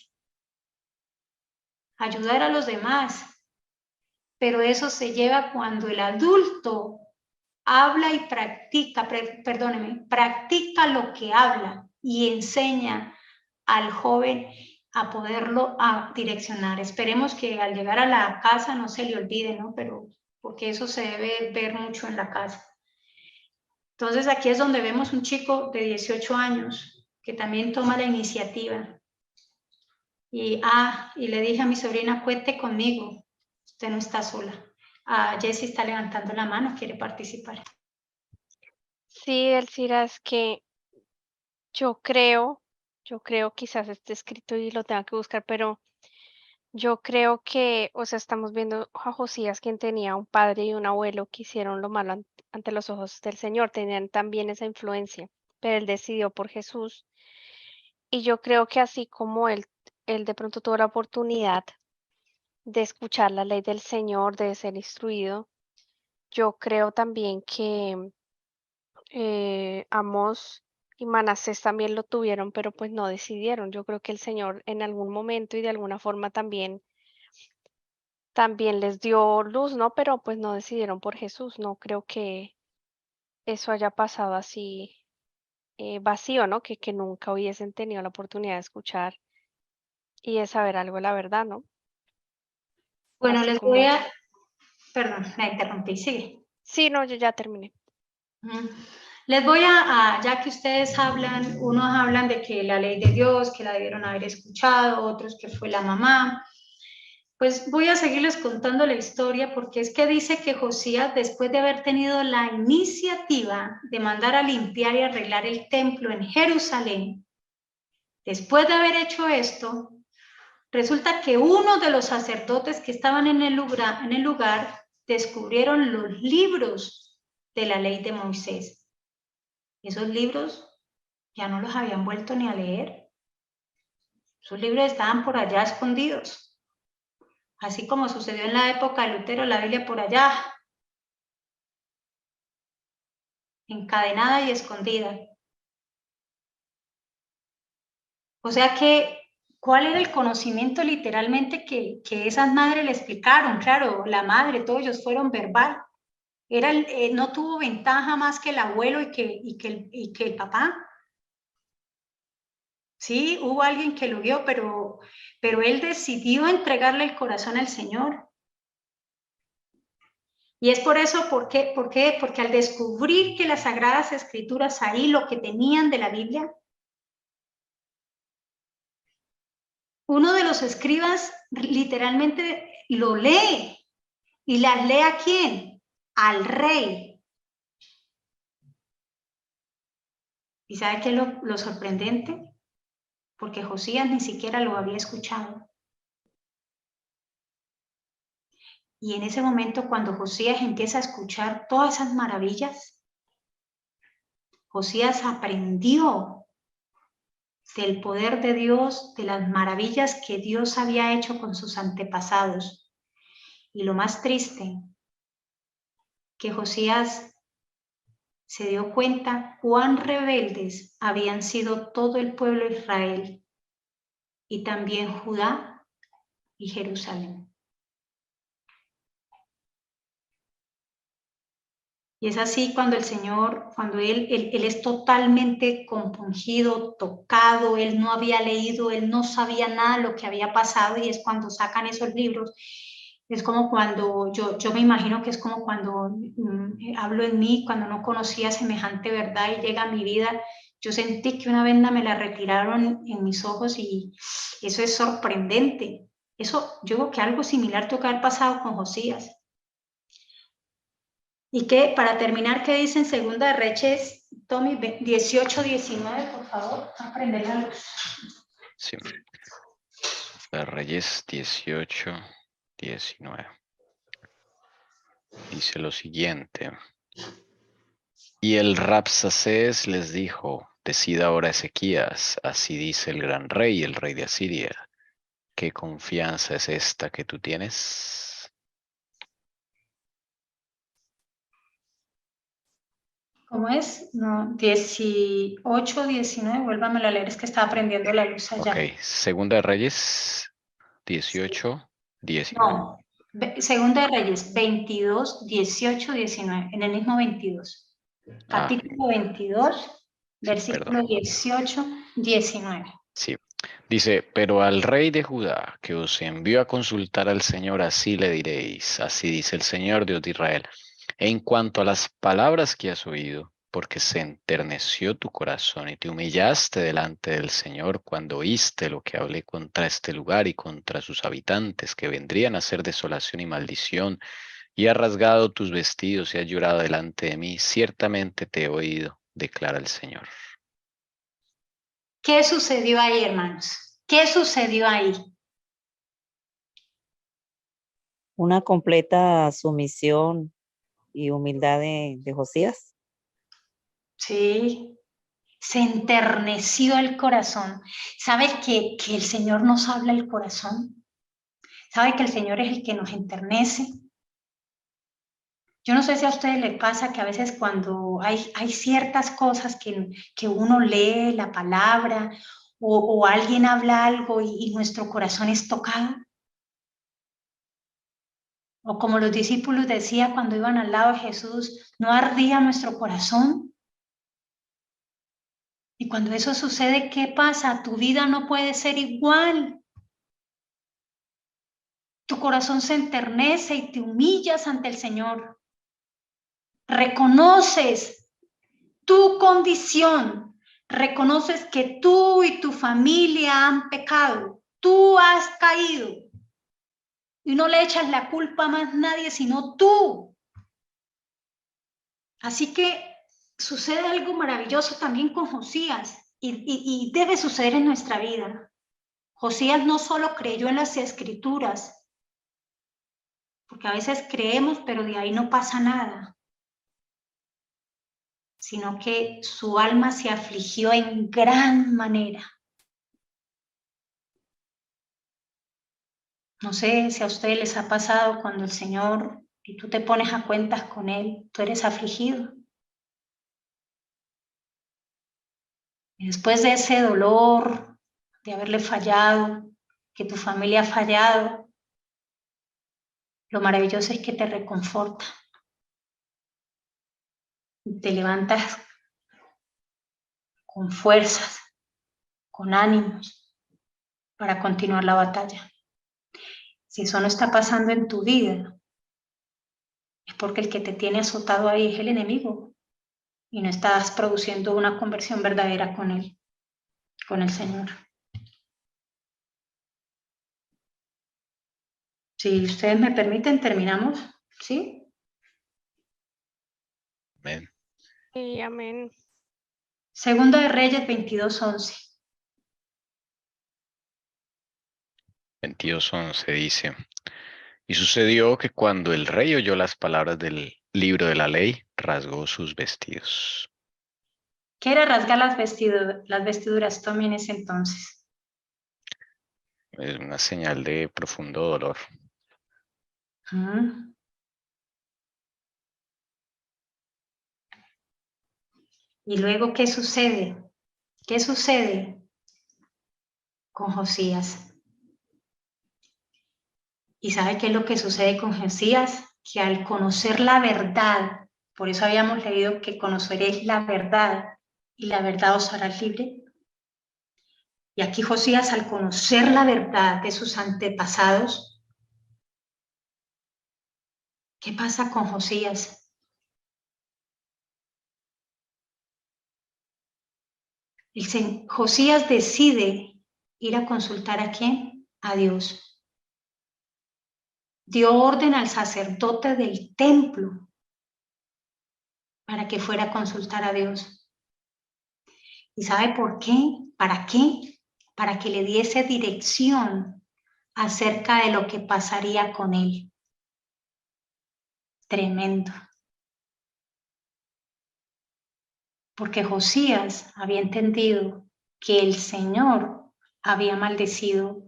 Ayudar a los demás. Pero eso se lleva cuando el adulto habla y practica, practica lo que habla y enseña al joven a poderlo direccionar. Esperemos que al llegar a la casa no se le olvide, ¿no? Pero porque eso se debe ver mucho en la casa. Entonces aquí es donde vemos un chico de 18 años que también toma la iniciativa. Y le dije a mi sobrina, cuente conmigo, usted no está sola. Jessie está levantando la mano, quiere participar. Sí, Elcira, es que yo creo, quizás esté escrito y lo tenga que buscar, pero Yo creo que, o sea, estamos viendo a Josías, quien tenía un padre y un abuelo que hicieron lo malo ante los ojos del Señor, tenían también esa influencia, pero él decidió por Jesús. Y yo creo que así como él de pronto tuvo la oportunidad de escuchar la ley del Señor, de ser instruido, yo creo también que Amós y Manasés también lo tuvieron, pero pues no decidieron. Yo creo que el Señor en algún momento y de alguna forma también les dio luz, ¿no? Pero pues no decidieron por Jesús. No creo que eso haya pasado así vacío, ¿no? Que nunca hubiesen tenido la oportunidad de escuchar y de saber algo de la verdad, ¿no? Bueno, Así les voy como, a, perdón, la interrumpí, sigue. sí, no, yo ya terminé. Mm. Les voy ya que ustedes hablan, unos hablan de que la ley de Dios, que la debieron haber escuchado, otros que fue la mamá. Pues voy a seguirles contando la historia porque es que dice que Josías, después de haber tenido la iniciativa de mandar a limpiar y arreglar el templo en Jerusalén, después de haber hecho esto, resulta que uno de los sacerdotes que estaban en el lugar descubrieron los libros de la ley de Moisés. Esos libros ya no los habían vuelto ni a leer. Esos libros estaban por allá escondidos. Así como sucedió en la época de Lutero, la Biblia por allá, encadenada y escondida. O sea que, ¿cuál era el conocimiento literalmente que esas madres le explicaron? Claro, la madre, todos ellos fueron verbal. No tuvo ventaja más que el abuelo y que el papá. Sí, hubo alguien que lo vio, pero él decidió entregarle el corazón al Señor. Y es por eso, ¿por qué? Porque al descubrir que las Sagradas Escrituras ahí, lo que tenían de la Biblia, uno de los escribas literalmente lo lee. ¿Y las lee a quién? Al rey. ¿Y sabe qué es lo sorprendente? Porque Josías ni siquiera lo había escuchado. Y en ese momento, cuando Josías empieza a escuchar todas esas maravillas, Josías aprendió del poder de Dios, de las maravillas que Dios había hecho con sus antepasados. Y lo más triste, que Josías se dio cuenta cuán rebeldes habían sido todo el pueblo de Israel y también Judá y Jerusalén. Y es así cuando el Señor, cuando él es totalmente compungido, tocado, él no había leído, él no sabía nada de lo que había pasado, y es cuando sacan esos libros. Es como cuando, yo me imagino que es como cuando hablo en mí, cuando no conocía semejante verdad y llega a mi vida. Yo sentí que una venda me la retiraron en mis ojos y eso es sorprendente. Eso, yo creo que algo similar tuvo que haber pasado con Josías. Y que, para terminar, ¿qué dice en Segunda de Reyes, Tommy, 18-19, por favor? Aprende la luz. Sí. Reyes 18-19. Dice lo siguiente. Y el Rabsacés les dijo, decid ahora Ezequías, así dice el gran rey, el rey de Asiria. ¿Qué confianza es esta que tú tienes? ¿Cómo es? No, 18-19, vuélvamelo a leer, es que estaba aprendiendo la luz allá. Ok, Segunda de Reyes 18-19. No, Segunda de Reyes, 22-18-19, en el mismo 22. Capítulo 22, Sí, versículo perdón. 18-19. Sí, dice, pero al rey de Judá que os envió a consultar al Señor, así le diréis, así dice el Señor Dios de Israel, en cuanto a las palabras que has oído, porque se enterneció tu corazón y te humillaste delante del Señor cuando oíste lo que hablé contra este lugar y contra sus habitantes, que vendrían a ser desolación y maldición, y has rasgado tus vestidos y has llorado delante de mí, ciertamente te he oído, declara el Señor. ¿Qué sucedió ahí, hermanos? ¿Qué sucedió ahí? una completa sumisión y humildad de Josías. Sí, se enterneció el corazón. ¿Sabe que el Señor nos habla el corazón? ¿Sabe que el Señor es el que nos enternece? Yo no sé si a ustedes les pasa que a veces cuando hay ciertas cosas que uno lee la palabra o alguien habla algo y nuestro corazón es tocado. O como los discípulos decían cuando iban al lado de Jesús, ¿no ardía nuestro corazón? Y cuando eso sucede, ¿qué pasa? Tu vida no puede ser igual. Tu corazón se enternece y te humillas ante el Señor. Reconoces tu condición. Reconoces que tú y tu familia han pecado. Tú has caído. Y no le echas la culpa a más nadie, sino tú. Así que sucede algo maravilloso también con Josías y debe suceder en nuestra vida. Josías no solo creyó en las Escrituras, porque a veces creemos, pero de ahí no pasa nada, sino que su alma se afligió en gran manera. No sé si a ustedes les ha pasado cuando el Señor, y tú te pones a cuentas con Él, tú eres afligido. Y después de ese dolor, de haberle fallado, que tu familia ha fallado, lo maravilloso es que te reconforta. Te levantas con fuerzas, con ánimos para continuar la batalla. Si eso no está pasando en tu vida, es porque el que te tiene azotado ahí es el enemigo y no estás produciendo una conversión verdadera con él, con el Señor. Si ustedes me permiten, terminamos, ¿sí? Amén. Sí, amén. Segundo de Reyes 22:11. 22:11 dice, y sucedió que cuando el rey oyó las palabras del libro de la ley, rasgó sus vestidos. ¿Qué era rasgar las vestiduras, Tommy, en ese entonces? Es una señal de profundo dolor. Y luego, ¿qué sucede? ¿Qué sucede con Josías? ¿Y sabe qué es lo que sucede con Josías? Que al conocer la verdad, por eso habíamos leído que conoceréis la verdad y la verdad os hará libre. Y aquí Josías, al conocer la verdad de sus antepasados, ¿qué pasa con Josías? Josías decide ir a consultar ¿a quién? A Dios. Dio orden al sacerdote del templo para que fuera a consultar a Dios. ¿Y sabe por qué? ¿Para qué? Para que le diese dirección acerca de lo que pasaría con él. Tremendo. Porque Josías había entendido que el Señor había maldecido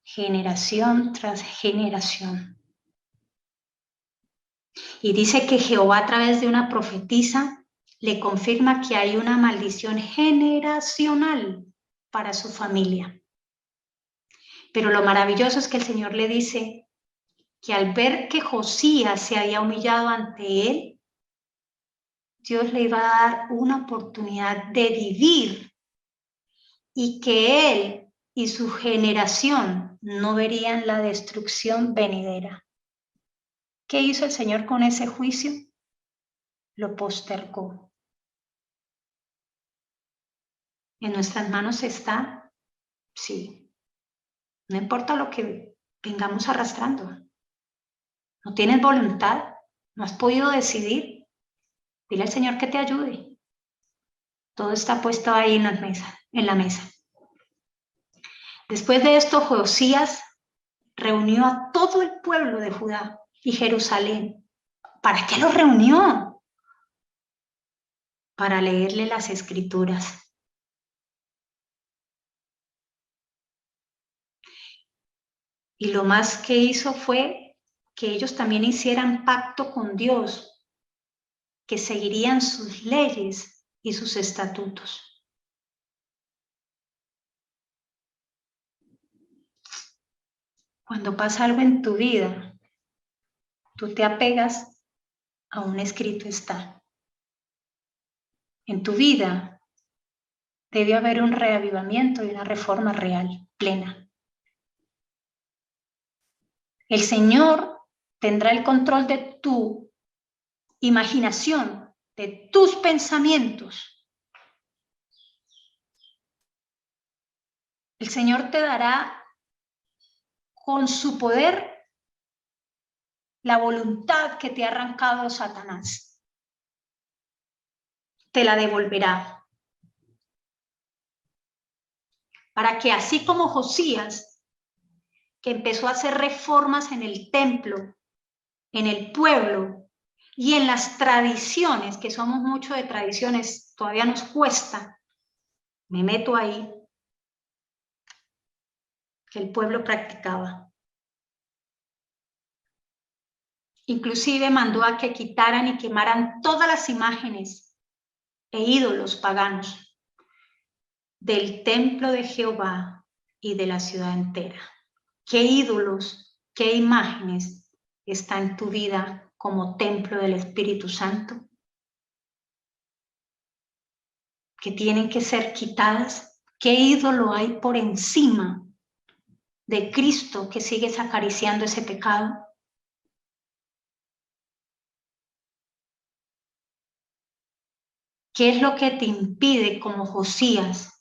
generación tras generación. Y dice que Jehová, a través de una profetisa, le confirma que hay una maldición generacional para su familia. Pero lo maravilloso es que el Señor le dice que al ver que Josías se había humillado ante él, Dios le iba a dar una oportunidad de vivir y que él y su generación no verían la destrucción venidera. ¿Qué hizo el Señor con ese juicio? Lo postergó. ¿En nuestras manos está? Sí. No importa lo que vengamos arrastrando. ¿No tienes voluntad? ¿No has podido decidir? Dile al Señor que te ayude. Todo está puesto ahí en la mesa. Después de esto, Josías reunió a todo el pueblo de Judá y Jerusalén. ¿Para qué los reunió? Para leerle las escrituras. Y lo más que hizo fue que ellos también hicieran pacto con Dios, que seguirían sus leyes y sus estatutos. Cuando pasa algo en tu vida, tú te apegas a un escrito está. En tu vida debe haber un reavivamiento y una reforma real, plena. El Señor tendrá el control de tu imaginación, de tus pensamientos. El Señor te dará con su poder la voluntad que te ha arrancado Satanás. Te la devolverá. Para que así como Josías, que empezó a hacer reformas en el templo, en el pueblo y en las tradiciones, que somos mucho de tradiciones, todavía nos cuesta, me meto ahí, que el pueblo practicaba. Inclusive mandó a que quitaran y quemaran todas las imágenes e ídolos paganos del templo de Jehová y de la ciudad entera. ¿Qué ídolos, qué imágenes está en tu vida como templo del Espíritu Santo? Que tienen que ser quitadas. ¿Qué ídolo hay por encima de Cristo que sigues acariciando ese pecado? ¿Qué es lo que te impide, como Josías,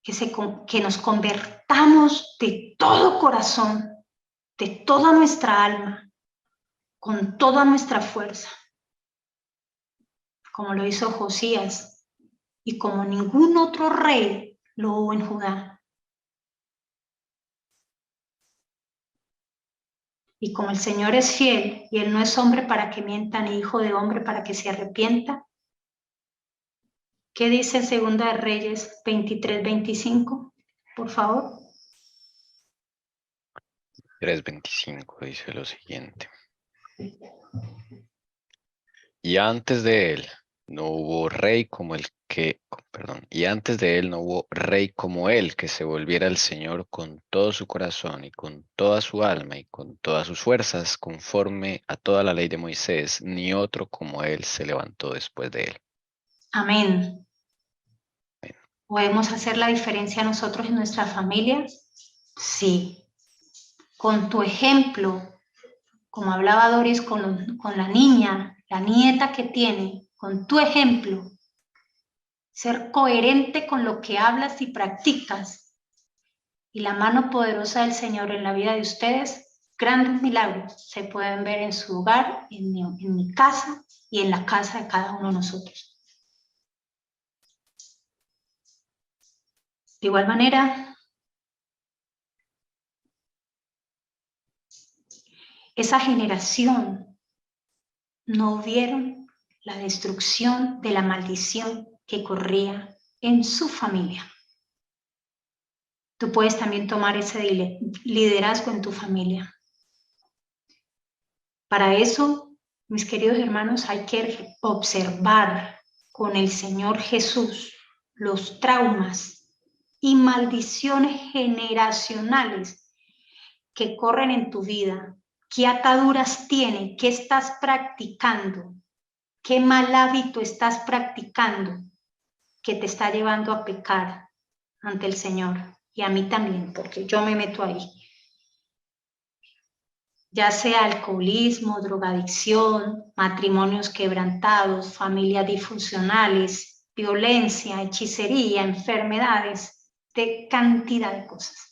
que nos convertamos de todo corazón, de toda nuestra alma, con toda nuestra fuerza, como lo hizo Josías y como ningún otro rey lo hubo en Judá? Y como el Señor es fiel y Él no es hombre para que mienta, ni hijo de hombre para que se arrepienta, ¿qué dice en Segunda de Reyes 23:25? Por favor. 3:25 dice lo siguiente. Y antes de él no hubo rey como y antes de él no hubo rey como él, que se volviera al Señor con todo su corazón y con toda su alma y con todas sus fuerzas, conforme a toda la ley de Moisés, ni otro como él se levantó después de él. Amén. ¿Podemos hacer la diferencia nosotros en nuestra familia? Sí. Con tu ejemplo, como hablaba Doris con la niña, la nieta que tiene, con tu ejemplo, ser coherente con lo que hablas y practicas, y la mano poderosa del Señor en la vida de ustedes, grandes milagros se pueden ver en su hogar, en mi casa y en la casa de cada uno de nosotros. De igual manera, esa generación no vieron la destrucción de la maldición que corría en su familia. Tú puedes también tomar ese liderazgo en tu familia. Para eso, mis queridos hermanos, hay que observar con el Señor Jesús los traumas y maldiciones generacionales que corren en tu vida. ¿Qué ataduras tienen? ¿Qué estás practicando? ¿Qué mal hábito estás practicando que te está llevando a pecar ante el Señor? Y a mí también, porque yo me meto ahí. Ya sea alcoholismo, drogadicción, matrimonios quebrantados, familias disfuncionales, violencia, hechicería, enfermedades, de cantidad de cosas.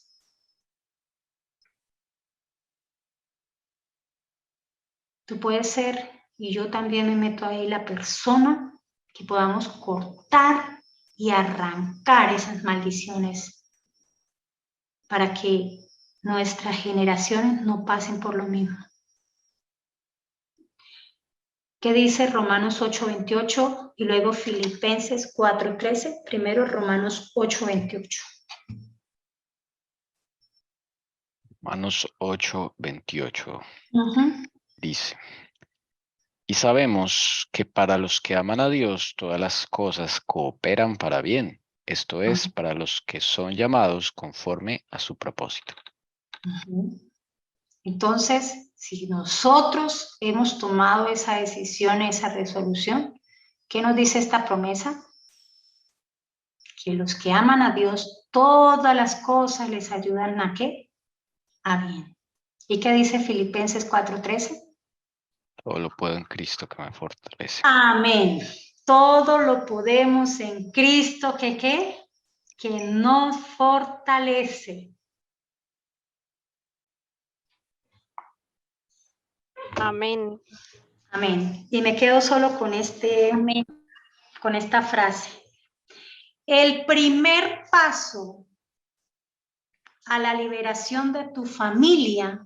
Tú puedes ser, y yo también me meto ahí, la persona que podamos cortar y arrancar esas maldiciones para que nuestras generaciones no pasen por lo mismo. ¿Qué dice Romanos 8:28 y luego Filipenses 4:13? Primero Romanos 8:28. Romanos 8:28 Uh-huh. dice: y sabemos que para los que aman a Dios todas las cosas cooperan para bien, esto es, para los que son llamados conforme a su propósito. Uh-huh. Entonces, si nosotros hemos tomado esa decisión, esa resolución, ¿qué nos dice esta promesa? Que los que aman a Dios, todas las cosas les ayudan ¿a qué? A bien. ¿Y qué dice Filipenses 4:13? Todo lo puedo en Cristo que me fortalece. Amén. Todo lo podemos en Cristo que ¿qué? Que nos fortalece. Amén. Amén. Y me quedo solo con con esta frase. El primer paso a la liberación de tu familia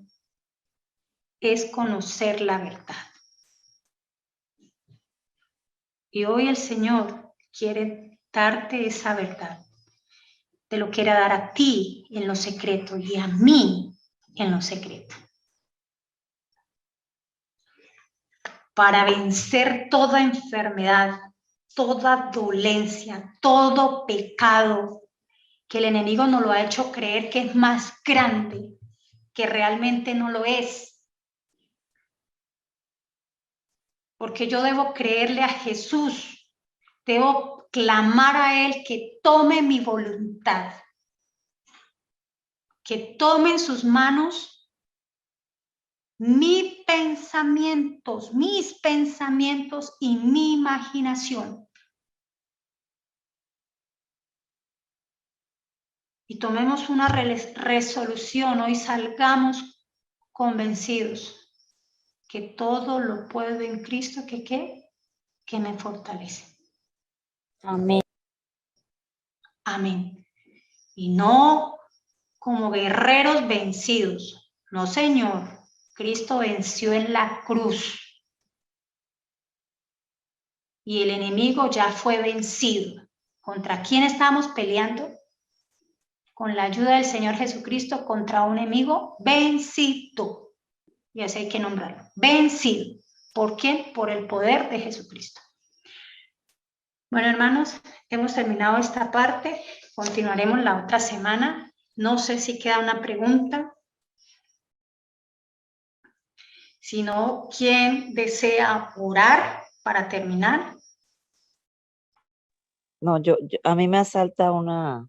es conocer la verdad. Y hoy el Señor quiere darte esa verdad. Te lo quiere dar a ti en lo secreto y a mí en lo secreto. Para vencer toda enfermedad, toda dolencia, todo pecado que el enemigo nos lo ha hecho creer que es más grande, que realmente no lo es. Porque yo debo creerle a Jesús, debo clamar a Él que tome mi voluntad, que tome en sus manos mis pensamientos y mi imaginación. Y tomemos una resolución, hoy salgamos convencidos que todo lo puedo en Cristo que me fortalece. Amén. Amén. Y no como guerreros vencidos. No, Señor. Cristo venció en la cruz. Y el enemigo ya fue vencido. ¿Contra quién estamos peleando? Con la ayuda del Señor Jesucristo contra un enemigo vencido. Y así hay que nombrarlo. Vencido. ¿Por quién? Por el poder de Jesucristo. Bueno, hermanos, hemos terminado esta parte. Continuaremos la otra semana. No sé si queda una pregunta. Si no, ¿quién desea orar para terminar? No, a mí me asalta una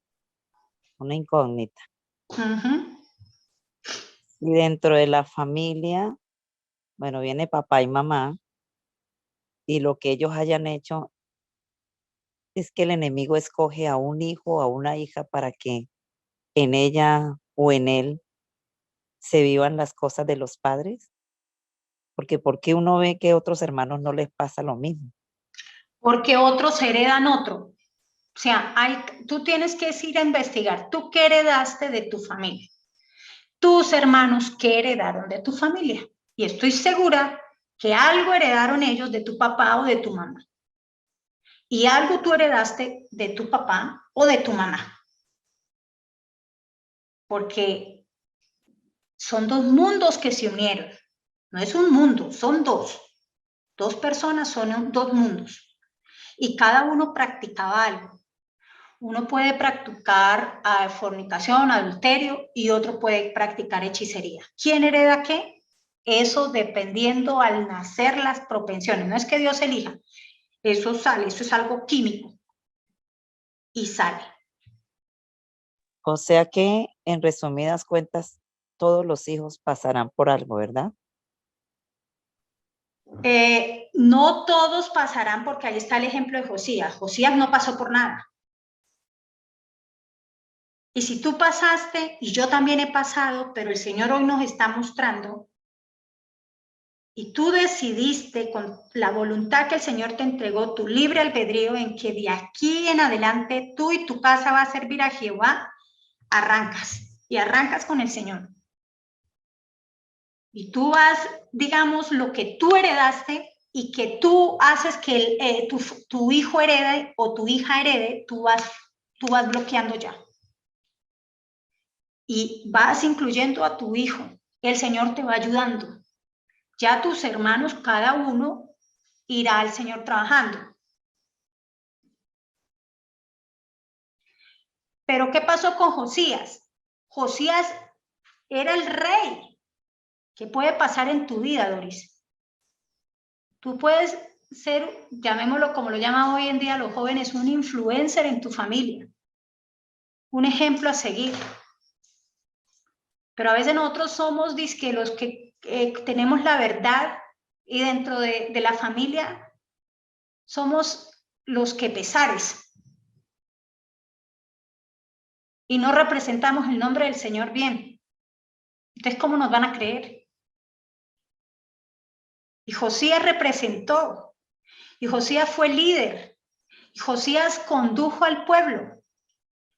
incógnita. Uh-huh. Y dentro de la familia, bueno, viene papá y mamá, y lo que ellos hayan hecho es que el enemigo escoge a un hijo o a una hija para que en ella o en él se vivan las cosas de los padres. Porque ¿por qué uno ve que a otros hermanos no les pasa lo mismo? Porque otros heredan otro. O sea, tú tienes que ir a investigar. ¿Tú qué heredaste de tu familia? Tus hermanos, ¿qué heredaron de tu familia? Y estoy segura que algo heredaron ellos de tu papá o de tu mamá. Y algo tú heredaste de tu papá o de tu mamá. Porque son dos mundos que se unieron. No es un mundo, son dos. Dos personas son dos mundos. Y cada uno practicaba algo. Uno puede practicar fornicación, adulterio, y otro puede practicar hechicería. ¿Quién hereda qué? Eso dependiendo al nacer las propensiones. No es que Dios elija. Eso sale, eso es algo químico. Y sale. O sea que, en resumidas cuentas, todos los hijos pasarán por algo, ¿verdad? No todos pasarán, porque ahí está el ejemplo de Josías. Josías no pasó por nada. Y si tú pasaste, y yo también he pasado, pero el Señor hoy nos está mostrando, y tú decidiste con la voluntad que el Señor te entregó, tu libre albedrío, en que de aquí en adelante tú y tu casa va a servir a Jehová, arrancas y arrancas con el Señor. Y tú vas, digamos, lo que tú heredaste y que tú haces que tu hijo herede o tu hija herede, tú vas bloqueando ya. Y vas incluyendo a tu hijo. El Señor te va ayudando. Ya tus hermanos, cada uno, irá al Señor trabajando. Pero ¿qué pasó con Josías? Josías era el rey. ¿Qué puede pasar en tu vida, Doris? Tú puedes ser, llamémoslo como lo llaman hoy en día los jóvenes, un influencer en tu familia. Un ejemplo a seguir. Pero a veces nosotros somos dizque los que tenemos la verdad y dentro de la familia somos los que pesares. Y no representamos el nombre del Señor bien. Entonces, ¿cómo nos van a creer? Y Josías representó. Y Josías fue líder. Y Josías condujo al pueblo.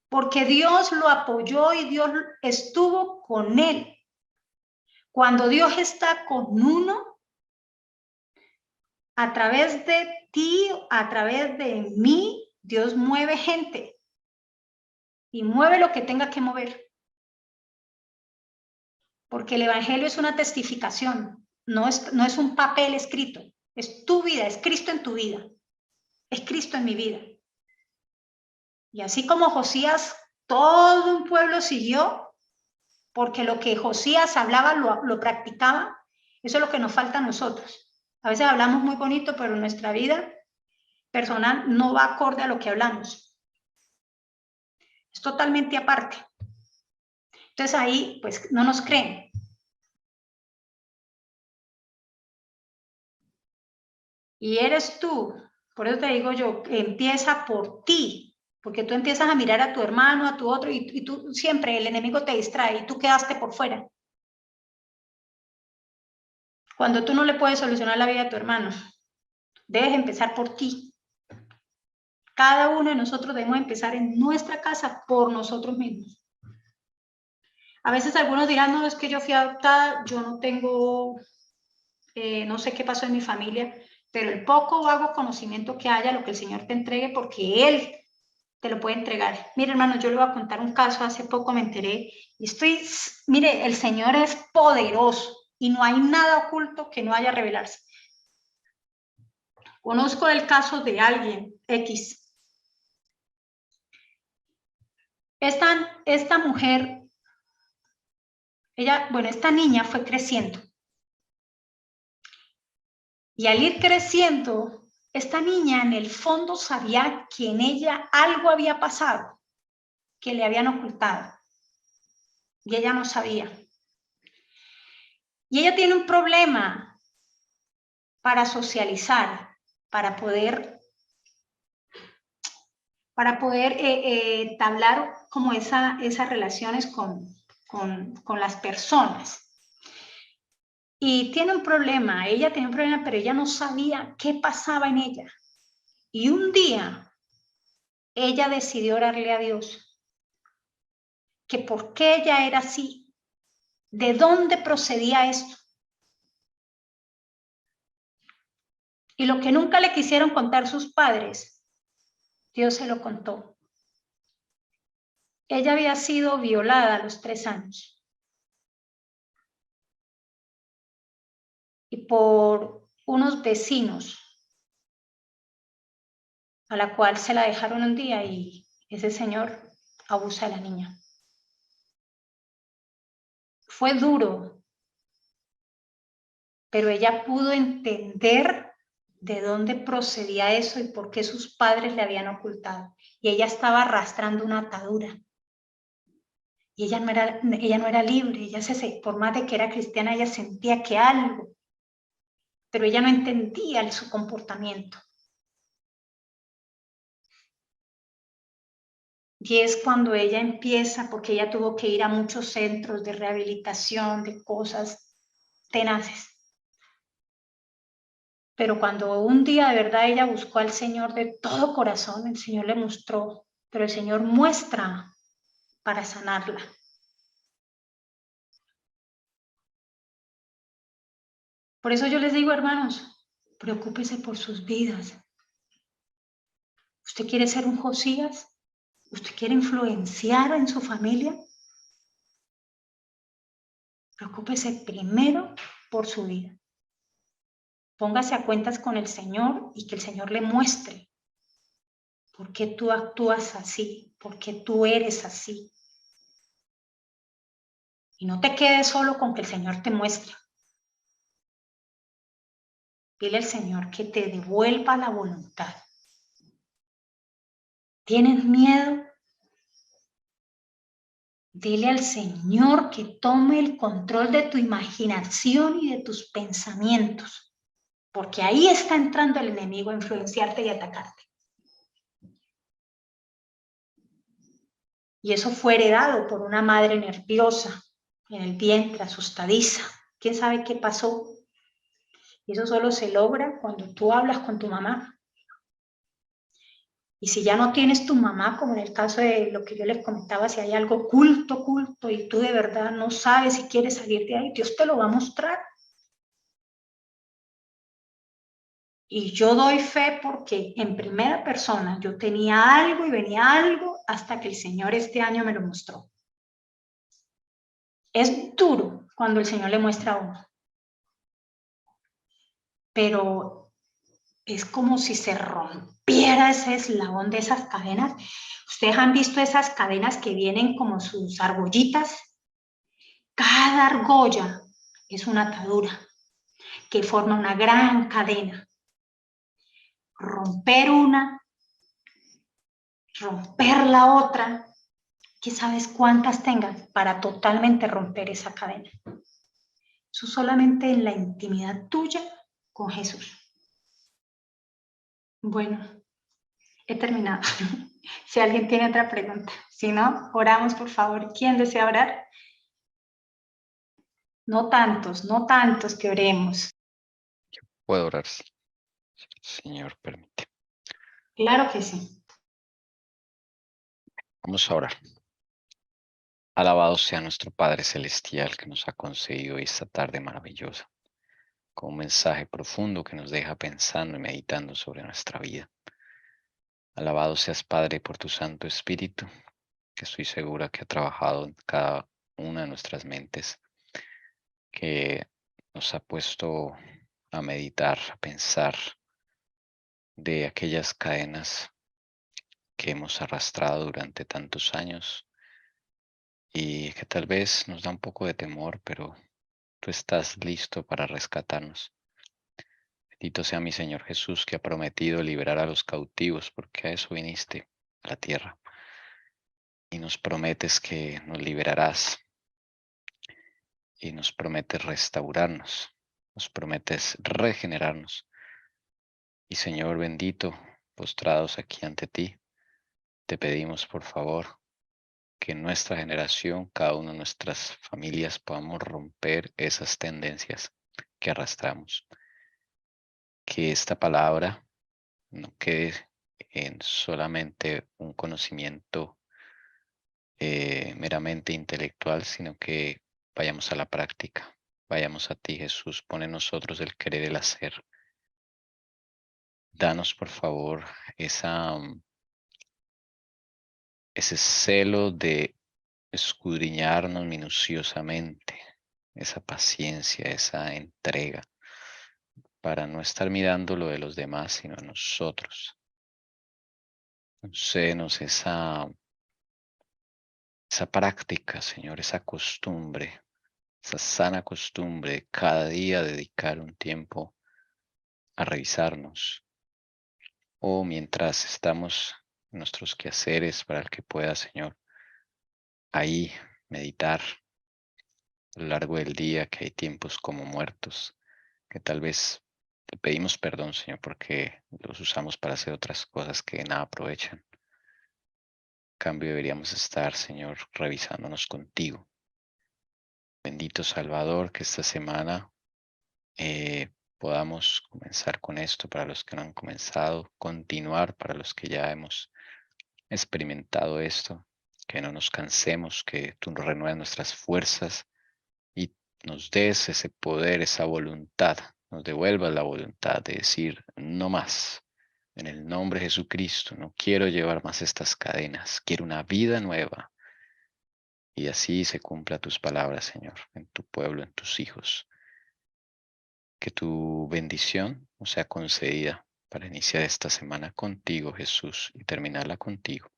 Porque Dios lo apoyó y Dios estuvo con él. Cuando Dios está con uno, a través de ti, a través de mí, Dios mueve gente. Y mueve lo que tenga que mover. Porque el evangelio es una testificación. No es un papel escrito. Es tu vida, es Cristo en tu vida. Es Cristo en mi vida. Y así como Josías, todo un pueblo siguió, porque lo que Josías hablaba lo practicaba. Eso es lo que nos falta a nosotros. A veces hablamos muy bonito, pero nuestra vida personal no va acorde a lo que hablamos. Es totalmente aparte. Entonces ahí, pues, no nos creen. Y eres tú. Por eso te digo yo, empieza por ti. Porque tú empiezas a mirar a tu hermano, a tu otro, y tú siempre, el enemigo te distrae y tú quedaste por fuera. Cuando tú no le puedes solucionar la vida a tu hermano, debes empezar por ti. Cada uno de nosotros debemos empezar en nuestra casa por nosotros mismos. A veces algunos dirán, no, es que yo fui adoptada, yo no tengo, no sé qué pasó en mi familia, pero el poco o vago conocimiento que haya, lo que el Señor te entregue, porque Él te lo puede entregar. Mire, hermano, yo le voy a contar un caso, hace poco me enteré, y mire, el Señor es poderoso, y no hay nada oculto que no haya revelarse. Conozco el caso de alguien, X. Esta mujer, esta niña fue creciendo. Y al ir creciendo, esta niña en el fondo sabía que en ella algo había pasado, que le habían ocultado. Y ella no sabía. Y ella tiene un problema para socializar, para poder entablar como esas relaciones con las personas. Y tiene un problema, ella tenía un problema, pero ella no sabía qué pasaba en ella. Y un día, ella decidió orarle a Dios, que por qué ella era así, de dónde procedía esto. Y lo que nunca le quisieron contar sus padres, Dios se lo contó. Ella había sido violada a los 3 años. Y por unos vecinos, a la cual se la dejaron un día y ese señor abusa de la niña. Fue duro, pero ella pudo entender de dónde procedía eso y por qué sus padres le habían ocultado. Y ella estaba arrastrando una atadura. Y ella no era libre, por más de que era cristiana, ella sentía que algo, pero ella no entendía su comportamiento. Y es cuando ella empieza, porque ella tuvo que ir a muchos centros de rehabilitación, de cosas tenaces. Pero cuando un día de verdad ella buscó al Señor de todo corazón, el Señor le mostró, pero el Señor muestra para sanarla. Por eso yo les digo, hermanos, preocúpese por sus vidas. ¿Usted quiere ser un Josías? ¿Usted quiere influenciar en su familia? Preocúpese primero por su vida. Póngase a cuentas con el Señor y que el Señor le muestre por qué tú actúas así, por qué tú eres así. Y no te quedes solo con que el Señor te muestre. Dile al Señor que te devuelva la voluntad. ¿Tienes miedo? Dile al Señor que tome el control de tu imaginación y de tus pensamientos, porque ahí está entrando el enemigo a influenciarte y atacarte. Y eso fue heredado por una madre nerviosa, en el vientre, asustadiza. ¿Quién sabe qué pasó? Y eso solo se logra cuando tú hablas con tu mamá. Y si ya no tienes tu mamá, como en el caso de lo que yo les comentaba, si hay algo oculto, y tú de verdad no sabes si quieres salir de ahí, Dios te lo va a mostrar. Y yo doy fe porque en primera persona yo tenía algo y venía algo hasta que el Señor este año me lo mostró. Es duro cuando el Señor le muestra a uno, pero es como si se rompiera ese eslabón de esas cadenas. ¿Ustedes han visto esas cadenas que vienen como sus argollitas? Cada argolla es una atadura que forma una gran cadena. Romper una, romper la otra, que sabes cuántas tengas para totalmente romper esa cadena. Eso solamente en la intimidad tuya con Jesús. Bueno, he terminado. Si alguien tiene otra pregunta. Si no, oramos, por favor. ¿Quién desea orar? No tantos que oremos. Puedo orar, si el Señor permite. Claro que sí. Vamos a orar. Alabado sea nuestro Padre Celestial que nos ha concedido esta tarde maravillosa, con un mensaje profundo que nos deja pensando y meditando sobre nuestra vida. Alabado seas, Padre, por tu Santo Espíritu, que estoy segura que ha trabajado en cada una de nuestras mentes, que nos ha puesto a meditar, a pensar de aquellas cadenas que hemos arrastrado durante tantos años y que tal vez nos da un poco de temor, pero tú estás listo para rescatarnos. Bendito sea mi Señor Jesús, que ha prometido liberar a los cautivos, porque a eso viniste a la tierra. Y nos prometes que nos liberarás. Y nos prometes restaurarnos. Nos prometes regenerarnos. Y Señor bendito, postrados aquí ante ti, te pedimos por favor que en nuestra generación, cada una de nuestras familias, podamos romper esas tendencias que arrastramos. Que esta palabra no quede en solamente un conocimiento meramente intelectual, sino que vayamos a la práctica. Vayamos a ti, Jesús. Pon en nosotros el querer, el hacer. Danos, por favor, ese celo de escudriñarnos minuciosamente, esa paciencia, esa entrega, para no estar mirando lo de los demás, sino a nosotros. Concédenos esa práctica, Señor, esa costumbre, esa sana costumbre de cada día dedicar un tiempo a revisarnos, o mientras estamos en nuestros quehaceres, para el que pueda, Señor, ahí meditar a lo largo del día, que hay tiempos como muertos, que tal vez te pedimos perdón, Señor, porque los usamos para hacer otras cosas que nada aprovechan. En cambio, deberíamos estar, Señor, revisándonos contigo. Bendito Salvador, que esta semana podamos comenzar con esto para los que no han comenzado, continuar para los que ya hemos experimentado esto, que no nos cansemos, que tú renueves nuestras fuerzas y nos des ese poder, esa voluntad nos devuelvas la voluntad de decir no más. En el nombre de Jesucristo, no quiero llevar más estas cadenas, quiero una vida nueva. Y así se cumpla tus palabras, Señor, en tu pueblo, en tus hijos. Que tu bendición nos sea concedida para iniciar esta semana contigo, Jesús, y terminarla contigo.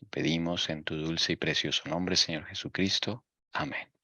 Pedimos en tu dulce y precioso nombre, Señor Jesucristo. Amén.